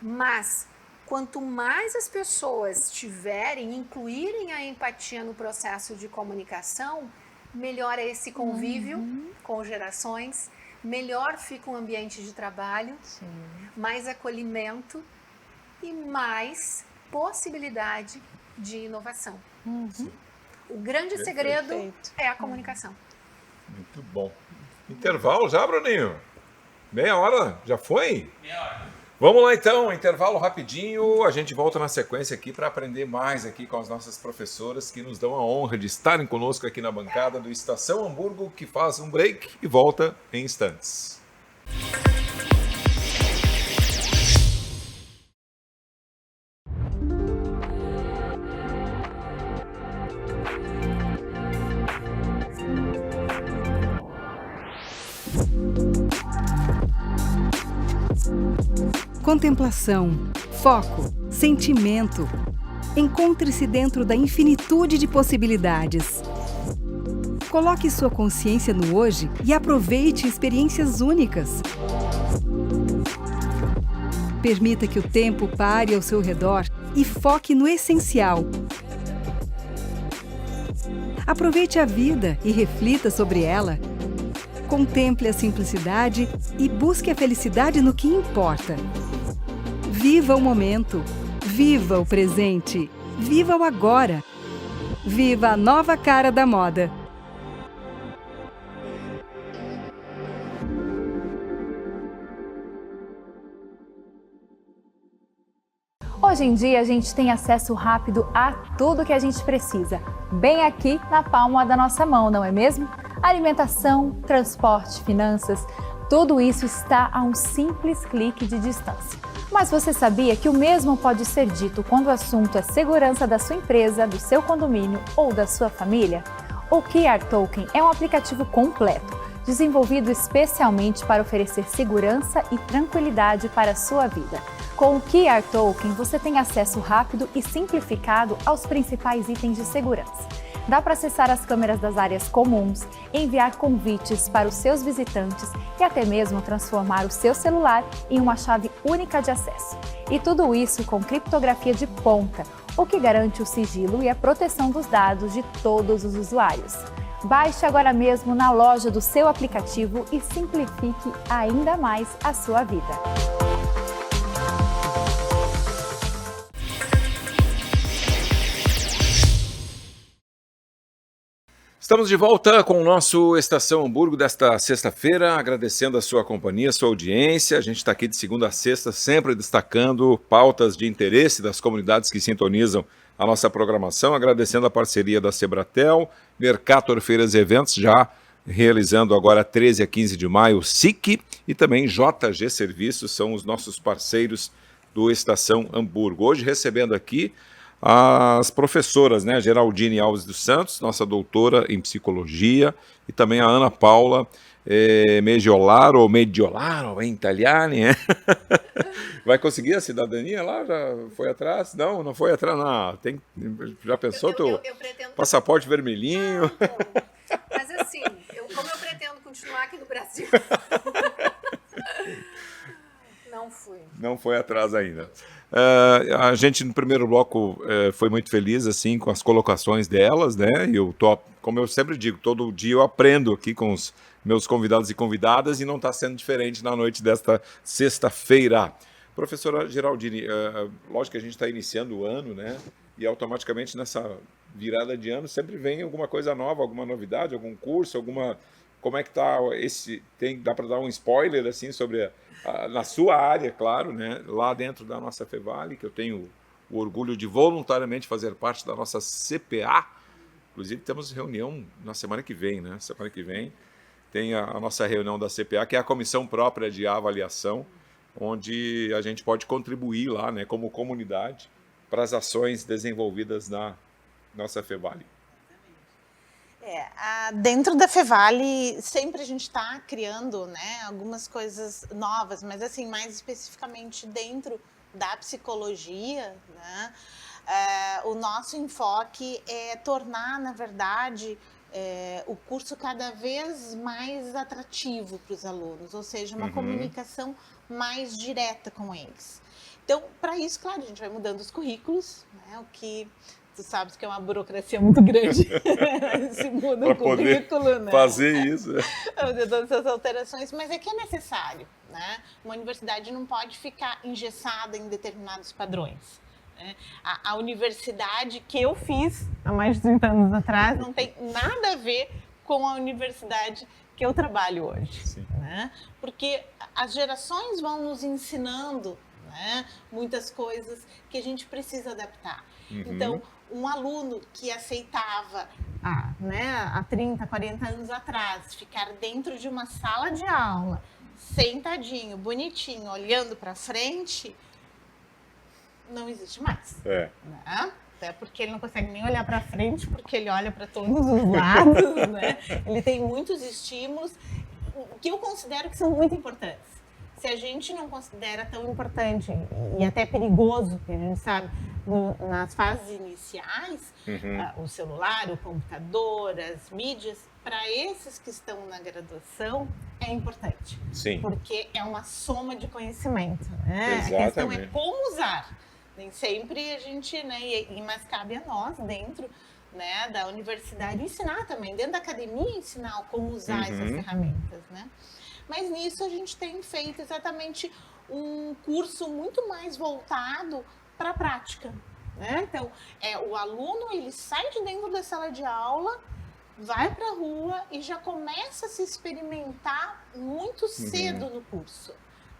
Speaker 3: Mas, quanto mais as pessoas tiverem, incluírem a empatia no processo de comunicação, melhor é esse convívio com gerações, melhor fica o ambiente de trabalho, mais acolhimento e mais possibilidade de inovação. O grande segredo é a comunicação.
Speaker 1: Muito bom. Intervalo já, Bruninho? Meia hora? Já foi?
Speaker 4: Meia hora.
Speaker 1: Vamos lá então, intervalo rapidinho, a gente volta na sequência aqui para aprender mais aqui com as nossas professoras que nos dão a honra de estarem conosco aqui na bancada do Estação Hamburgo, que faz um break e volta em instantes.
Speaker 5: Contemplação, foco, sentimento. Encontre-se dentro da infinitude de possibilidades. Coloque sua consciência no hoje e aproveite experiências únicas. Permita que o tempo pare ao seu redor e foque no essencial. Aproveite a vida e reflita sobre ela. Contemple a simplicidade e busque a felicidade no que importa. Viva o momento, viva o presente, viva o agora. Viva a nova cara da moda.
Speaker 6: Hoje em dia a gente tem acesso rápido a tudo que a gente precisa, bem aqui na palma da nossa mão, não é mesmo? Alimentação, transporte, finanças, tudo isso está a um simples clique de distância. Mas você sabia que o mesmo pode ser dito quando o assunto é segurança da sua empresa, do seu condomínio ou da sua família? O QR Token é um aplicativo completo, desenvolvido especialmente para oferecer segurança e tranquilidade para a sua vida. Com o QR Token, você tem acesso rápido e simplificado aos principais itens de segurança. Dá para acessar as câmeras das áreas comuns, enviar convites para os seus visitantes e até mesmo transformar o seu celular em uma chave única de acesso. E tudo isso com criptografia de ponta, o que garante o sigilo e a proteção dos dados de todos os usuários. Baixe agora mesmo na loja do seu aplicativo e simplifique ainda mais a sua vida.
Speaker 1: Estamos de volta com o nosso Estação Hamburgo desta sexta-feira, agradecendo a sua companhia, a sua audiência. A gente está aqui de segunda a sexta, sempre destacando pautas de interesse das comunidades que sintonizam a nossa programação, agradecendo a parceria da Sebratel, Mercator Feiras e Eventos, já realizando agora 13 a 15 de maio o SIC, e também JG Serviços, são os nossos parceiros do Estação Hamburgo. Hoje recebendo aqui as professoras, né, Geraldine Alves dos Santos, nossa doutora em psicologia, e também a Ana Paula Mediolaro em italiano, né? Vai conseguir a cidadania lá? Já foi atrás? Não foi atrás, não. Já pensou teu passaporte vermelhinho?
Speaker 3: Não, mas assim, como eu pretendo continuar aqui no Brasil, não fui.
Speaker 1: Não foi atrás ainda. A gente, no primeiro bloco, foi muito feliz assim, com as colocações delas, né? Como eu sempre digo, todo dia eu aprendo aqui com os meus convidados e convidadas, e não está sendo diferente na noite desta sexta-feira. Professora Geraldine, lógico que a gente está iniciando o ano, né? E automaticamente nessa virada de ano sempre vem alguma coisa nova, alguma novidade, algum curso, alguma... Como é que está esse... Dá para dar um spoiler assim sobre na sua área, claro, né? Lá dentro da nossa Fevale, que eu tenho o orgulho de voluntariamente fazer parte da nossa CPA. Inclusive temos reunião na semana que vem, né? Semana que vem tem a nossa reunião da CPA, que é a comissão própria de avaliação, onde a gente pode contribuir lá, né, como comunidade, para as ações desenvolvidas na nossa Fevale.
Speaker 2: Dentro da Fevale, sempre a gente está criando, né, algumas coisas novas, mas assim, mais especificamente dentro da psicologia, né, o nosso enfoque é tornar, na verdade, o curso cada vez mais atrativo para os alunos, ou seja, uma comunicação mais direta com eles. Então, para isso, claro, a gente vai mudando os currículos, né, o que... Tu sabes que é uma burocracia muito grande. Se muda o currículo, né?
Speaker 1: Fazer isso.
Speaker 2: Fazer todas essas alterações, mas é que é necessário, né? Uma universidade não pode ficar engessada em determinados padrões, né? A universidade que eu fiz há mais de 30 anos atrás não tem nada a ver com a universidade que eu trabalho hoje. Sim. Né? Porque as gerações vão nos ensinando, né, muitas coisas que a gente precisa adaptar. Então, um aluno que aceitava há 30, 40 anos atrás ficar dentro de uma sala de aula, sentadinho, bonitinho, olhando para frente, não existe mais. Né? Até porque ele não consegue nem olhar para frente, porque ele olha para todos os lados, né? Ele tem muitos estímulos que eu considero que são muito importantes. Se a gente não considera tão importante e até perigoso, que a gente sabe, nas fases iniciais, o celular, o computador, as mídias, para esses que estão na graduação, é importante.
Speaker 1: Sim.
Speaker 2: Porque é uma soma de conhecimento. Né?
Speaker 1: Exatamente.
Speaker 2: A questão é como usar. Nem sempre a gente, né, mas cabe a nós, dentro, né, da universidade, ensinar também, dentro da academia, ensinar como usar essas ferramentas, né? Mas nisso a gente tem feito exatamente um curso muito mais voltado para a prática, né? Então, o aluno, ele sai de dentro da sala de aula, vai para a rua e já começa a se experimentar muito cedo no curso.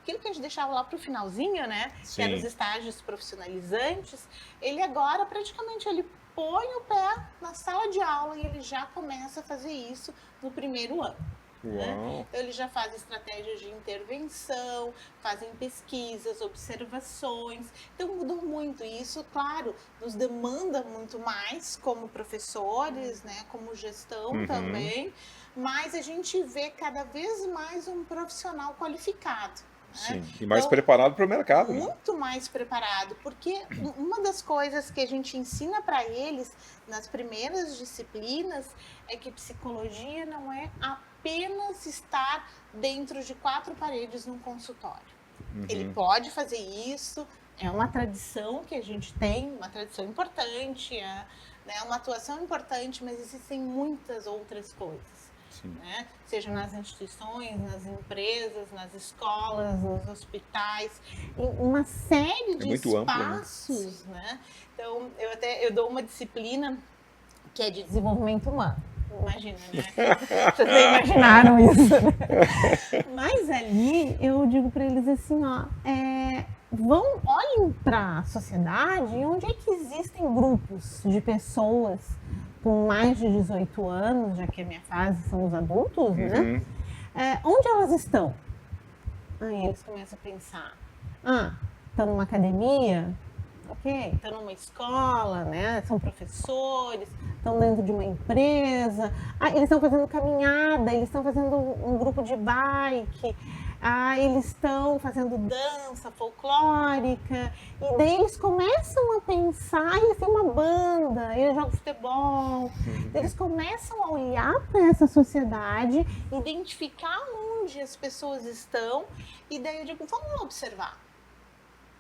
Speaker 2: Aquilo que a gente deixava lá para o finalzinho, né? Sim. Que eram os estágios profissionalizantes, ele agora praticamente ele põe o pé na sala de aula e ele já começa a fazer isso no primeiro ano. Né? Então, eles já fazem estratégias de intervenção, fazem pesquisas, observações. Então, mudou muito. E isso, claro, nos demanda muito mais como professores, né? Como gestão também. Mas a gente vê cada vez mais um profissional qualificado.
Speaker 1: Sim, né? E mais preparado para o mercado.
Speaker 2: Muito mais preparado, porque uma das coisas que a gente ensina para eles nas primeiras disciplinas é que psicologia não é apenas estar dentro de 4 paredes num consultório. Ele pode fazer isso, é uma tradição que a gente tem, uma tradição importante, né, uma atuação importante, mas existem muitas outras coisas. Né? Seja nas instituições, nas empresas, nas escolas, nos hospitais, em uma série de espaços, amplo, né? Então, eu dou uma disciplina que é de desenvolvimento humano. imagina, né? Vocês nem imaginaram isso. Mas ali eu digo para eles assim, ó, olhem para a sociedade onde é que existem grupos de pessoas com mais de 18 anos, já que a minha fase são os adultos, né? Onde elas estão? Aí eles começam a pensar, estão numa academia, ok, estão numa escola, né? São professores, estão dentro de uma empresa, eles estão fazendo caminhada, eles estão fazendo um grupo de bike, eles estão fazendo dança folclórica, e daí eles começam a pensar, eles têm uma banda, eles jogam futebol, eles começam a olhar para essa sociedade, identificar onde as pessoas estão, e daí eu digo, vamos observar.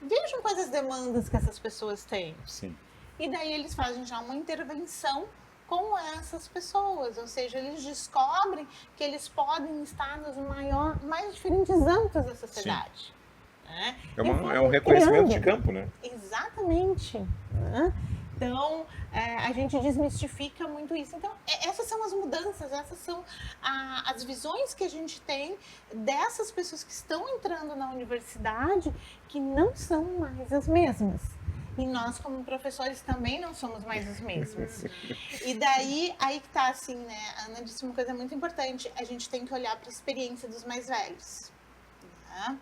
Speaker 2: Vejam quais as demandas que essas pessoas têm.
Speaker 1: Sim.
Speaker 2: E daí eles fazem já uma intervenção com essas pessoas, ou seja, eles descobrem que eles podem estar nos mais diferentes âmbitos da sociedade. Né?
Speaker 1: É um reconhecimento de campo, né?
Speaker 2: Exatamente. Né? Então, a gente desmistifica muito isso. Então, essas são as mudanças, essas são as visões que a gente tem dessas pessoas que estão entrando na universidade, que não são mais as mesmas. E nós, como professores, também não somos mais os mesmos. E daí, aí que tá assim, né? A Ana disse uma coisa muito importante. A gente tem que olhar para a experiência dos mais velhos. Né?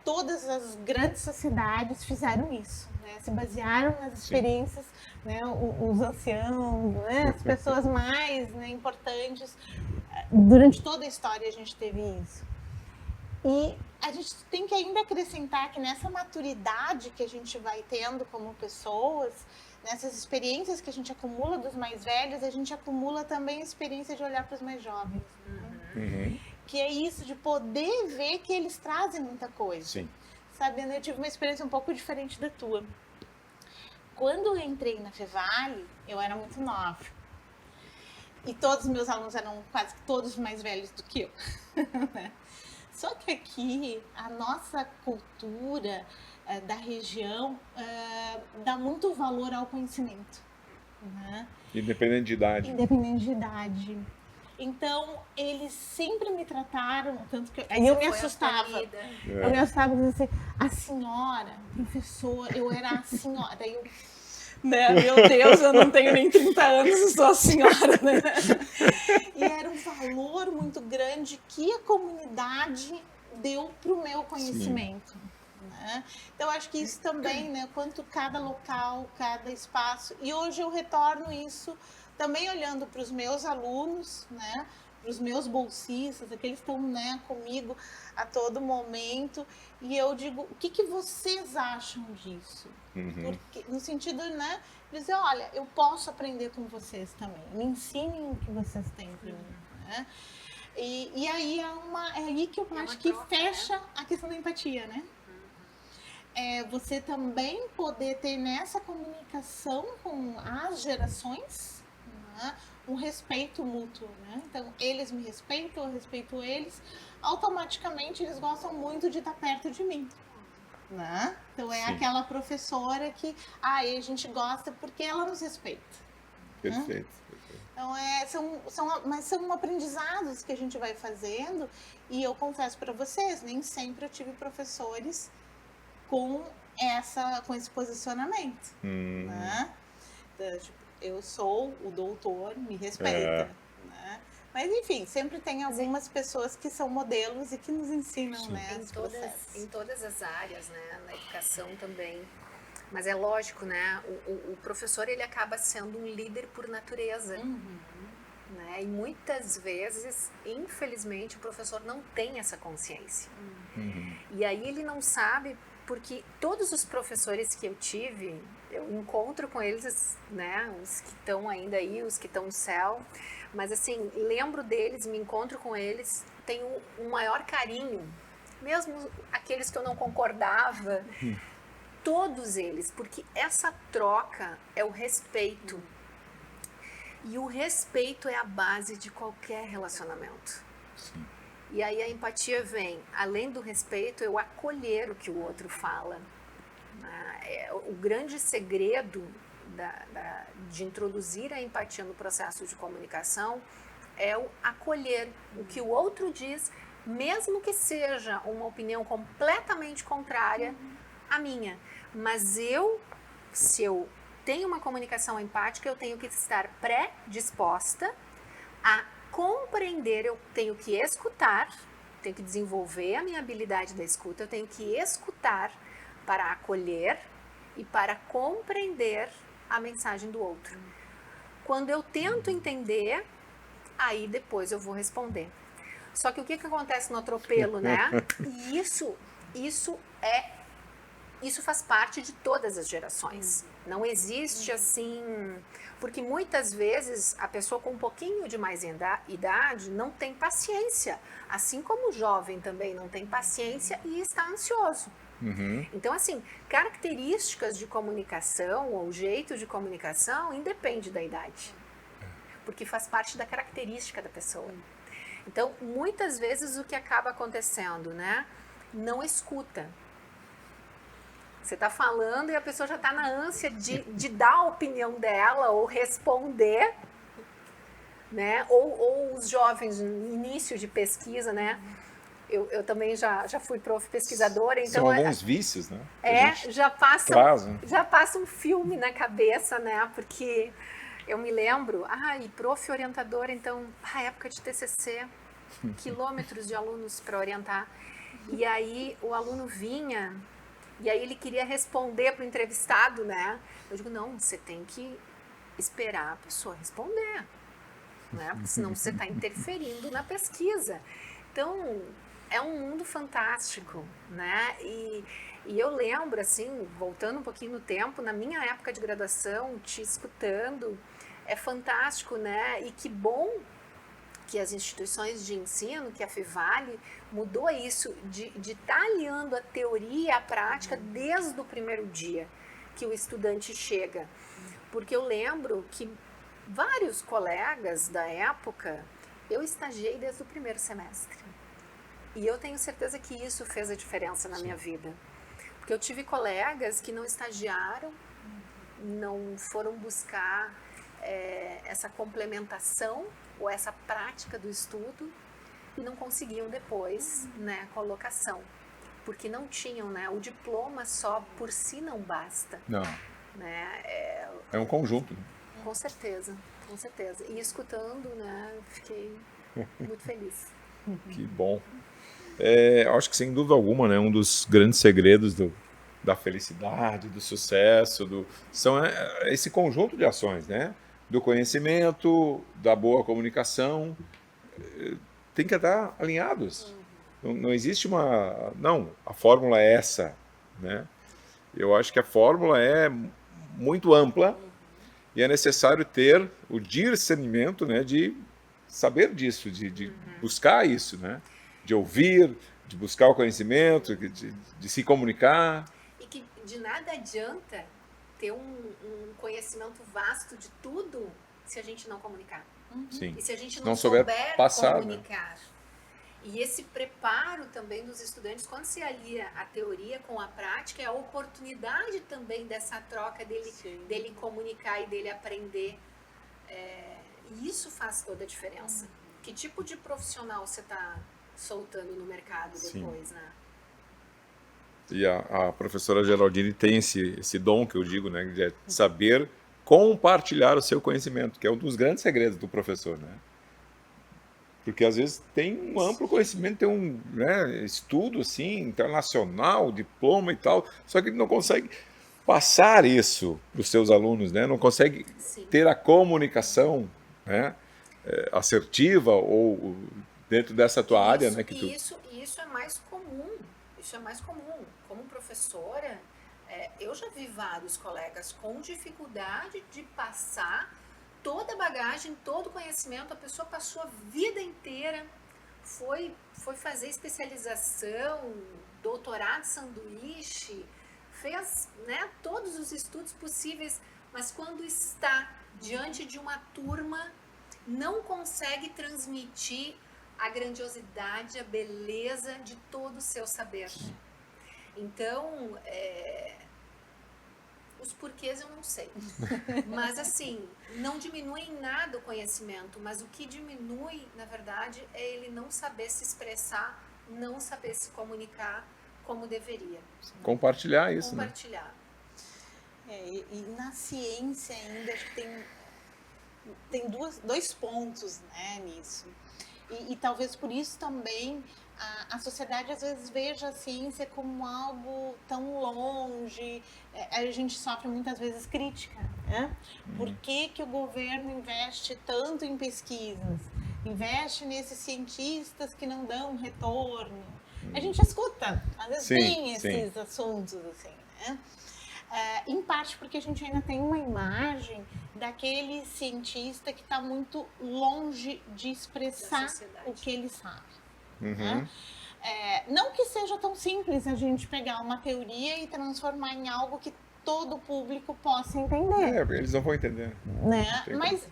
Speaker 2: Todas as grandes sociedades fizeram isso. Né? Se basearam nas experiências, né? Os anciãos, né? As pessoas mais, né, importantes. Durante toda a história a gente teve isso. E a gente tem que ainda acrescentar que nessa maturidade que a gente vai tendo como pessoas, nessas experiências que a gente acumula dos mais velhos, a gente acumula também a experiência de olhar para os mais jovens. Né? Que é isso, de poder ver que eles trazem muita coisa.
Speaker 1: Sim.
Speaker 2: Sabe, eu tive uma experiência um pouco diferente da tua. Quando eu entrei na Fevale, eu era muito nova. E todos os meus alunos eram quase todos mais velhos do que eu. Só que aqui, a nossa cultura da região dá muito valor ao conhecimento. Né?
Speaker 1: Independente de idade.
Speaker 2: Independente de idade. Então, eles sempre me trataram, tanto que aí eu me assustava. Eu me assustava dizendo assim, a senhora, professora, eu era a senhora. Daí eu, né, meu Deus, eu não tenho nem 30 anos, eu sou a senhora, né? E era um valor muito grande que a comunidade deu para o meu conhecimento. Né? Então, acho que isso também, né, quanto cada local, cada espaço, e hoje eu retorno isso também olhando para os meus alunos, né, para os meus bolsistas, aqueles que estão, né, comigo a todo momento, e eu digo, o que vocês acham disso? Porque, no sentido, né, de dizer, olha, eu posso aprender com vocês também, me ensinem o que vocês têm para mim. Né? E aí é aí que eu acho que fecha a questão da empatia, né? Você também poder ter nessa comunicação com as gerações, né, um respeito mútuo, né? Então, eles me respeitam, eu respeito eles, automaticamente eles gostam muito de estar perto de mim. Né? Então, Sim. Aquela professora que a gente gosta porque ela nos respeita.
Speaker 1: Perfeito.
Speaker 2: Né? Então, mas são aprendizados que a gente vai fazendo, e eu confesso para vocês, nem sempre eu tive professores com esse posicionamento. Né? Então, tipo, eu sou o doutor, me respeita. Né? Mas, enfim, sempre tem algumas pessoas que são modelos e que nos ensinam, né,
Speaker 3: em todas as áreas, né, na educação também. Mas é lógico, né, o professor, ele acaba sendo um líder por natureza. Né? E muitas vezes, infelizmente, o professor não tem essa consciência. E aí ele não sabe, porque todos os professores que eu tive, eu encontro com eles, né, os que estão ainda aí, os que estão no céu, mas assim, lembro deles, me encontro com eles, tenho um maior carinho, mesmo aqueles que eu não concordava, todos eles, porque essa troca é o respeito. E o respeito é a base de qualquer relacionamento.
Speaker 1: Sim.
Speaker 3: E aí a empatia vem, além do respeito, eu acolher o que o outro fala. O grande segredo de introduzir a empatia no processo de comunicação é o acolher o que o outro diz, mesmo que seja uma opinião completamente contrária à minha. Mas se eu tenho uma comunicação empática, eu tenho que estar predisposta a compreender, eu tenho que escutar, tenho que desenvolver a minha habilidade da escuta, eu tenho que escutar para acolher e para compreender a mensagem do outro. Quando eu tento entender, aí depois eu vou responder. Só que o que acontece no atropelo, né? E isso faz parte de todas as gerações. Não existe assim, porque muitas vezes a pessoa com um pouquinho de mais idade não tem paciência, assim como o jovem também não tem paciência e está ansioso. Então, assim, características de comunicação ou jeito de comunicação independe da idade, porque faz parte da característica da pessoa. Então, muitas vezes o que acaba acontecendo, né? Não escuta. Você está falando e a pessoa já está na ânsia de dar a opinião dela ou responder, né? Ou os jovens no início de pesquisa, né? Eu também já fui pesquisadora, então...
Speaker 1: São alguns vícios, né?
Speaker 3: Já passa um filme na cabeça, né? Porque eu me lembro, prof orientadora, então, época de TCC, quilômetros de alunos para orientar. E aí o aluno vinha, e aí ele queria responder para o entrevistado, né? Eu digo, não, você tem que esperar a pessoa responder, né? Porque senão você está interferindo na pesquisa. Então, é um mundo fantástico, né? E eu lembro, assim, voltando um pouquinho no tempo, na minha época de graduação, te escutando, é fantástico, né? E que bom que as instituições de ensino, que a Fevale, mudou isso, de estar alinhando a teoria e a prática desde o primeiro dia que o estudante chega. Porque eu lembro que vários colegas da época, eu estagiei desde o primeiro semestre. E eu tenho certeza que isso fez a diferença na minha vida. Porque eu tive colegas que não estagiaram, não foram buscar essa complementação ou essa prática do estudo e não conseguiam depois, né, colocação. Porque não tinham, né, o diploma só por si não basta.
Speaker 1: Não.
Speaker 3: Né,
Speaker 1: é um conjunto.
Speaker 3: Com certeza, com certeza. E escutando, né, fiquei muito feliz.
Speaker 1: Que bom. Acho que sem dúvida alguma, né, um dos grandes segredos da felicidade, do sucesso, são esse conjunto de ações, né? Do conhecimento, da boa comunicação, tem que estar alinhados. Não existe a fórmula é essa, né? Eu acho que a fórmula é muito ampla e é necessário ter o discernimento, né, de saber disso, de buscar isso, né? De ouvir, de buscar o conhecimento, de se comunicar.
Speaker 3: E que de nada adianta ter um conhecimento vasto de tudo se a gente não comunicar.
Speaker 1: Sim.
Speaker 3: E se a gente
Speaker 1: não souber passar,
Speaker 3: comunicar. Né? E esse preparo também dos estudantes, quando se alia a teoria com a prática, é a oportunidade também dessa troca dele comunicar e dele aprender. E isso faz toda a diferença. Que tipo de profissional você está soltando no mercado depois, né?
Speaker 1: E a professora Geraldine tem esse dom que eu digo, né, de saber compartilhar o seu conhecimento, que é um dos grandes segredos do professor, né? Porque às vezes tem um amplo conhecimento, tem um, né, estudo assim, internacional, diploma e tal, só que ele não consegue passar isso para os seus alunos, né? Não consegue ter a comunicação, né, assertiva ou dentro dessa tua área, né? Que
Speaker 3: isso é mais comum. Isso é mais comum. Como professora, eu já vi vários colegas com dificuldade de passar toda a bagagem, todo o conhecimento. A pessoa passou a vida inteira, foi fazer especialização, doutorado sanduíche, fez, né, todos os estudos possíveis, mas quando está diante de uma turma, não consegue transmitir a grandiosidade, a beleza de todo o seu saber. Então, Os porquês eu não sei. Mas assim, não diminui em nada o conhecimento, mas o que diminui, na verdade, é ele não saber se expressar, não saber se comunicar como deveria.
Speaker 1: Compartilhar isso,
Speaker 3: Compartilhar.
Speaker 2: E na ciência ainda acho que tem dois pontos, né, nisso. E talvez por isso também a sociedade às vezes veja a ciência como algo tão longe. A gente sofre muitas vezes crítica, né? Por que o governo investe tanto em pesquisas? Investe nesses cientistas que não dão retorno? A gente escuta, às vezes tem esses assuntos assim, né? Em parte porque a gente ainda tem uma imagem daquele cientista que está muito longe de expressar o que ele sabe. Né? Não que seja tão simples a gente pegar uma teoria e transformar em algo que todo o público possa entender.
Speaker 1: Eles não vão entender.
Speaker 2: Né? Mas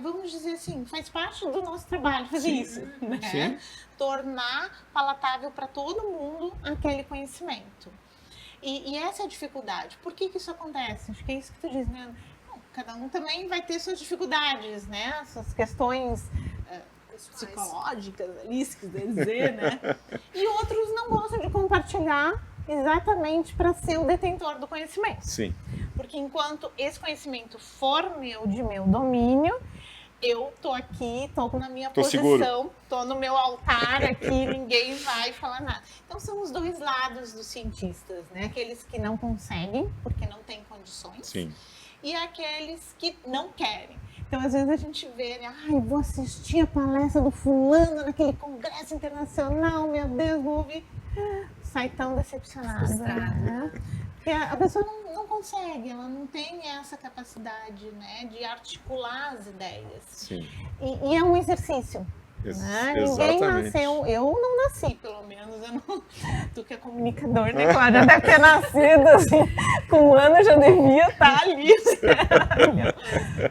Speaker 2: vamos dizer assim, faz parte do nosso trabalho fazer isso. Né? Tornar palatável para todo mundo aquele conhecimento. E essa é a dificuldade. Por que isso acontece? Acho que é isso que tu diz, né? Cada um também vai ter suas dificuldades, né? Suas questões psicológicas, ali, se quiser dizer, né? E outros não gostam de compartilhar exatamente para ser o detentor do conhecimento.
Speaker 1: Sim.
Speaker 2: Porque enquanto esse conhecimento for de meu domínio, eu tô aqui, tô na minha posição,
Speaker 1: seguro.
Speaker 2: Tô no meu altar aqui, ninguém vai falar nada. Então são os dois lados dos cientistas, né? Aqueles que não conseguem, porque não têm condições.
Speaker 1: Sim.
Speaker 2: E aqueles que não querem. Então, às vezes a gente vê, né? Vou assistir a palestra do fulano naquele congresso internacional, meu Deus, vou ouvir. Sai tão decepcionada, né? Porque a pessoa não consegue, ela não tem essa capacidade, né, de articular as ideias.
Speaker 1: Sim.
Speaker 2: E é um exercício. Né? Ninguém nasceu, eu não nasci, pelo menos. Tu que é comunicador, né, Cláudia? Já deve ter nascido, assim, com um ano já devia estar ali.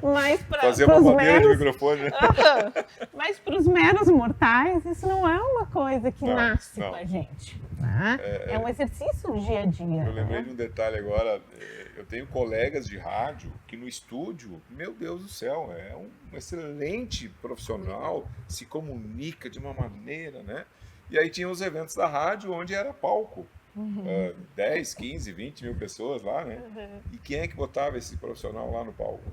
Speaker 2: Mas
Speaker 1: fazer uma madeira de microfone.
Speaker 2: Mas para os meros mortais, isso não é uma coisa que nasce com a gente. Né? É um exercício do dia a dia.
Speaker 1: Eu lembrei de um detalhe agora. Eu tenho colegas de rádio que no estúdio, meu Deus do céu, é um excelente profissional, se comunica de uma maneira, né? E aí tinha os eventos da rádio onde era palco, 10, 15, 20 mil pessoas lá, né? E quem é que botava esse profissional lá no palco?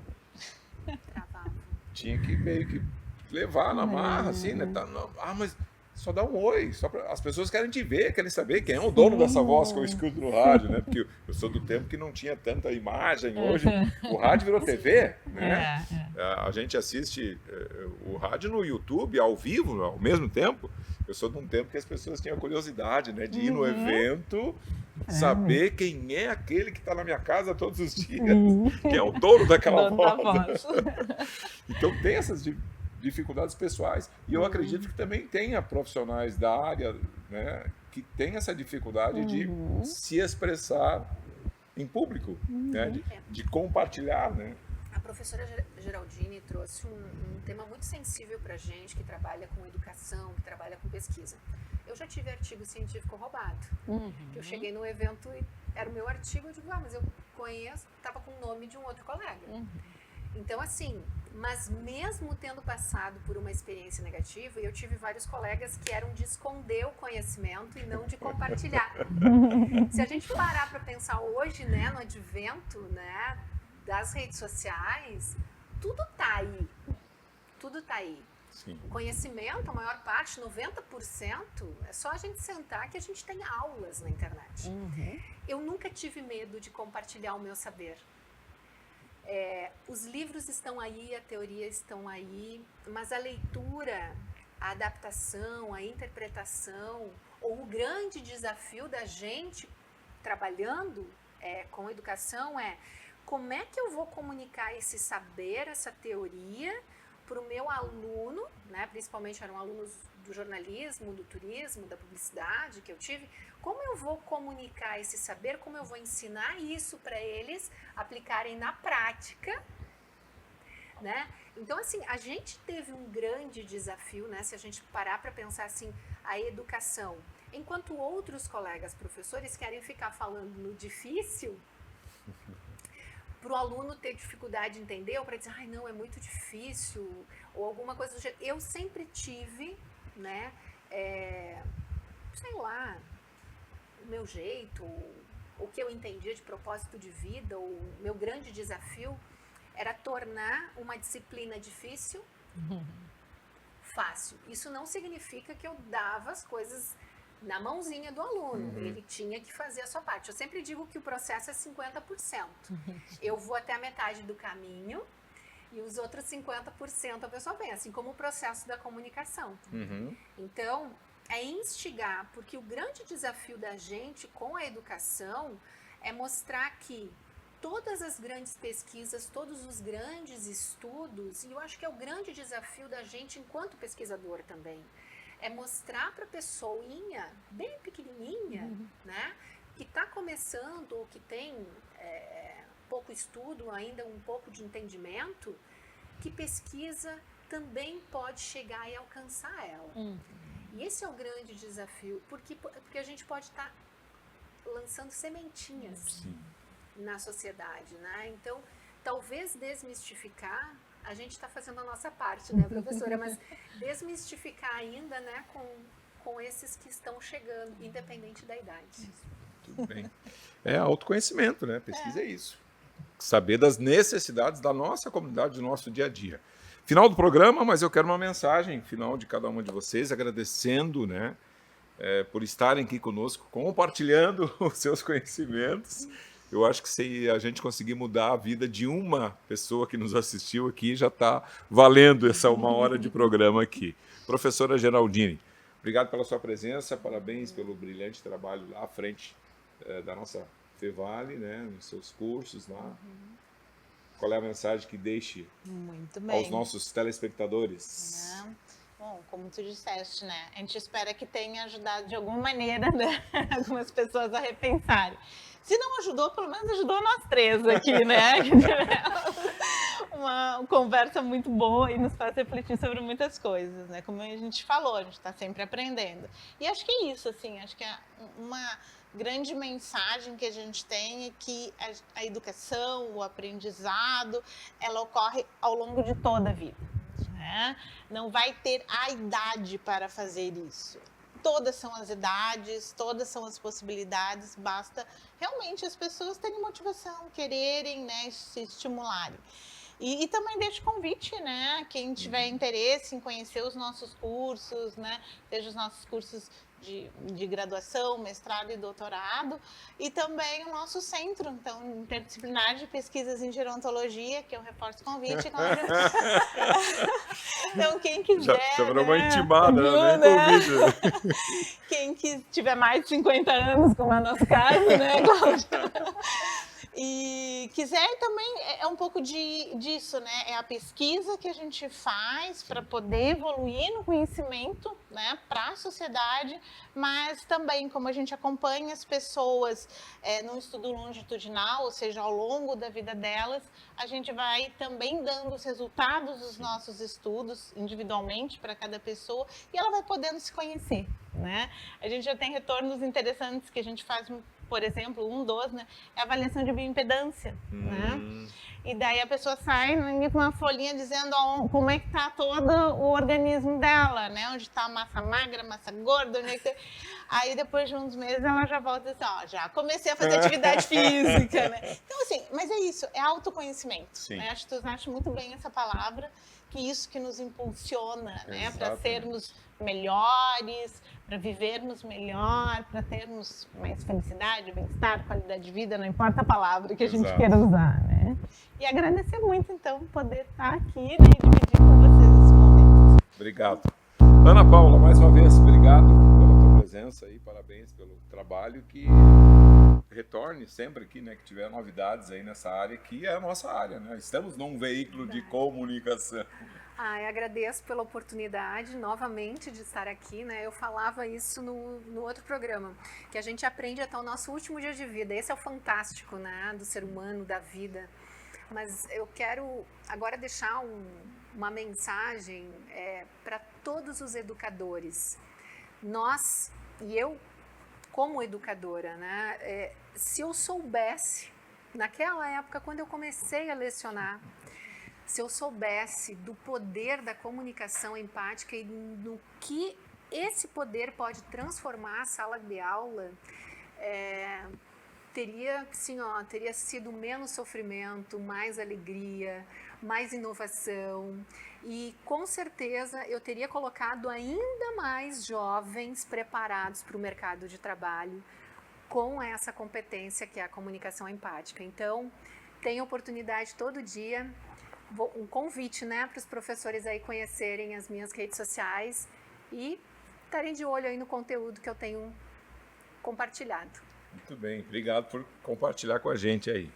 Speaker 1: Tinha que meio que levar na marra, assim, né? Mas só dá um oi, as pessoas querem te ver, querem saber quem é o dono dessa voz que eu escuto no rádio, né? Porque eu sou do tempo que não tinha tanta imagem, hoje o rádio virou TV, né? A gente assiste o rádio no YouTube, ao vivo, ao mesmo tempo. Eu sou de um tempo que as pessoas tinham curiosidade, né? De ir no evento, saber quem é aquele que está na minha casa todos os dias, quem é o dono daquela voz. Então tem essas dificuldades pessoais. E eu acredito que também tenha profissionais da área, né, que tem essa dificuldade de se expressar em público, né, de compartilhar, né?
Speaker 3: A professora Geraldine trouxe um tema muito sensível para a gente que trabalha com educação, que trabalha com pesquisa. Eu já tive artigo científico roubado. Eu cheguei no evento e era o meu artigo, eu digo, mas eu conheço, estava com o nome de um outro colega. Então, assim, mas mesmo tendo passado por uma experiência negativa, eu tive vários colegas que eram de esconder o conhecimento e não de compartilhar. Se a gente parar para pensar hoje, né, no advento, né, das redes sociais, tudo tá aí. Tudo tá aí.
Speaker 1: Sim.
Speaker 3: O conhecimento, a maior parte, 90%, é só a gente sentar que a gente tem aulas na internet. Eu nunca tive medo de compartilhar o meu saber. Os livros estão aí, a teoria estão aí, mas a leitura, a adaptação, a interpretação, ou o grande desafio da gente trabalhando com educação como é que eu vou comunicar esse saber, essa teoria para o meu aluno, né? Principalmente eram alunos do jornalismo, do turismo, da publicidade que eu tive. Como eu vou comunicar esse saber, como eu vou ensinar isso para eles aplicarem na prática, né? Então, assim, a gente teve um grande desafio, né? Se a gente parar para pensar assim, a educação. Enquanto outros colegas professores querem ficar falando no difícil, para o aluno ter dificuldade de entender, ou para dizer, ai não, é muito difícil, ou alguma coisa do gênero. Eu sempre tive, né, sei lá, o meu jeito, o que eu entendia de propósito de vida, o meu grande desafio era tornar uma disciplina difícil fácil. Isso não significa que eu dava as coisas na mãozinha do aluno, ele tinha que fazer a sua parte. Eu sempre digo que o processo é 50%. Eu vou até a metade do caminho e os outros 50% a pessoa vem, assim como o processo da comunicação. Então, é instigar, porque o grande desafio da gente com a educação é mostrar que todas as grandes pesquisas, todos os grandes estudos, e eu acho que é o grande desafio da gente enquanto pesquisador também, é mostrar para a pessoinha, bem pequenininha, né, que está começando ou que tem pouco estudo, ainda um pouco de entendimento, que pesquisa também pode chegar e alcançar ela. E esse é o grande desafio, porque a gente pode estar lançando sementinhas na sociedade, né? Então, talvez desmistificar, a gente está fazendo a nossa parte, né, professora? Mas desmistificar ainda, né, com esses que estão chegando, independente da idade.
Speaker 1: Tudo bem. É autoconhecimento, né? Pesquisa é isso. Saber das necessidades da nossa comunidade, do nosso dia a dia. Final do programa, mas eu quero uma mensagem final de cada uma de vocês, agradecendo, né, por estarem aqui conosco, compartilhando os seus conhecimentos. Eu acho que se a gente conseguir mudar a vida de uma pessoa que nos assistiu aqui, já está valendo essa 1 hora de programa aqui. Professora Geraldine, obrigado pela sua presença, parabéns pelo brilhante trabalho lá à frente da nossa Fevale, né, nos seus cursos lá. Qual é a mensagem que deixe aos nossos telespectadores?
Speaker 2: Bom, como tu disseste, né? A gente espera que tenha ajudado de alguma maneira, né, algumas pessoas a repensarem. Se não ajudou, pelo menos ajudou nós três aqui, né? Uma conversa muito boa e nos faz refletir sobre muitas coisas, né? Como a gente falou, a gente está sempre aprendendo. E acho que é isso, assim, acho que é uma grande mensagem que a gente tem é que a educação, o aprendizado, ela ocorre ao longo de toda a vida, né? Não vai ter a idade para fazer isso. Todas são as idades, todas são as possibilidades, basta realmente as pessoas terem motivação, quererem, né, se estimularem. E também deixo convite, né, quem tiver interesse em conhecer os nossos cursos, né, seja os nossos cursos de graduação, mestrado e doutorado, e também o nosso centro, então, interdisciplinar de pesquisas em gerontologia, que eu reforço o convite. Então, quem quiser...
Speaker 1: Já virou uma intimada, né? Convite.
Speaker 2: Quem tiver mais de 50 anos, como é o nosso caso, né, Cláudia? E quiser também, é um pouco disso, né? É a pesquisa que a gente faz para poder evoluir no conhecimento, né, para a sociedade, mas também como a gente acompanha as pessoas num estudo longitudinal, ou seja, ao longo da vida delas, a gente vai também dando os resultados dos nossos estudos individualmente para cada pessoa e ela vai podendo se conhecer, né? A gente já tem retornos interessantes que a gente faz, por exemplo, um dos, né, é a avaliação de bioimpedância, né? E daí a pessoa sai com uma folhinha dizendo como é que está todo o organismo dela, né? Onde está a massa magra, massa gorda, onde é que tem... Aí depois de uns meses ela já volta e diz, ó, já comecei a fazer atividade física, né? Então assim, mas é isso, é autoconhecimento, né? Acho que tu acha muito bem essa palavra, que isso que nos impulsiona, né? Para sermos melhores, para vivermos melhor, para termos mais felicidade, bem-estar, qualidade de vida, não importa a palavra que a gente queira usar, né? E agradecer muito, então, poder estar aqui, né, e dividir com vocês esse momento.
Speaker 1: Obrigado. Ana Paula, mais uma vez, obrigado pela tua presença aí, parabéns pelo trabalho, que retorne sempre aqui, né, que tiver novidades aí nessa área, que é a nossa área, né? Estamos num veículo de comunicação.
Speaker 3: Eu agradeço pela oportunidade novamente de estar aqui, né? Eu falava isso no outro programa, que a gente aprende até o nosso último dia de vida. Esse é o fantástico, né, do ser humano, da vida. Mas eu quero agora deixar uma mensagem para todos os educadores. Nós, e eu como educadora, né, se eu soubesse naquela época, quando eu comecei a lecionar, se eu soubesse do poder da comunicação empática e no que esse poder pode transformar a sala de aula, teria sido menos sofrimento, mais alegria, mais inovação, e com certeza eu teria colocado ainda mais jovens preparados para o mercado de trabalho com essa competência que é a comunicação empática. Então, tem oportunidade todo dia, um convite, né, para os professores aí conhecerem as minhas redes sociais e estarem de olho aí no conteúdo que eu tenho compartilhado.
Speaker 1: Muito bem, obrigado por compartilhar com a gente aí.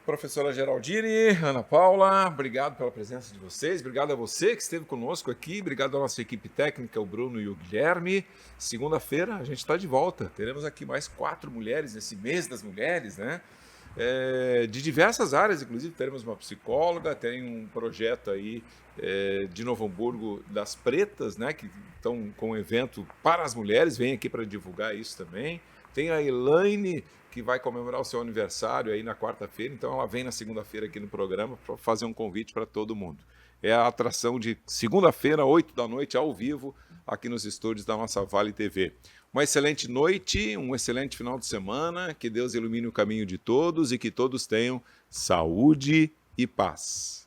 Speaker 1: Professora Geraldine, Ana Paula, obrigado pela presença de vocês, obrigado a você que esteve conosco aqui, obrigado à nossa equipe técnica, o Bruno e o Guilherme. Segunda-feira a gente está de volta, teremos aqui mais 4 mulheres nesse mês das mulheres, né? De diversas áreas, inclusive teremos uma psicóloga, tem um projeto aí de Novo Hamburgo das Pretas, né, que estão com um evento para as mulheres, vem aqui para divulgar isso também. Tem a Elaine, que vai comemorar o seu aniversário aí na quarta-feira, então ela vem na segunda-feira aqui no programa para fazer um convite para todo mundo. É a atração de segunda-feira, 8 da noite, ao vivo, aqui nos estúdios da nossa Vale TV. Uma excelente noite, um excelente final de semana, que Deus ilumine o caminho de todos e que todos tenham saúde e paz.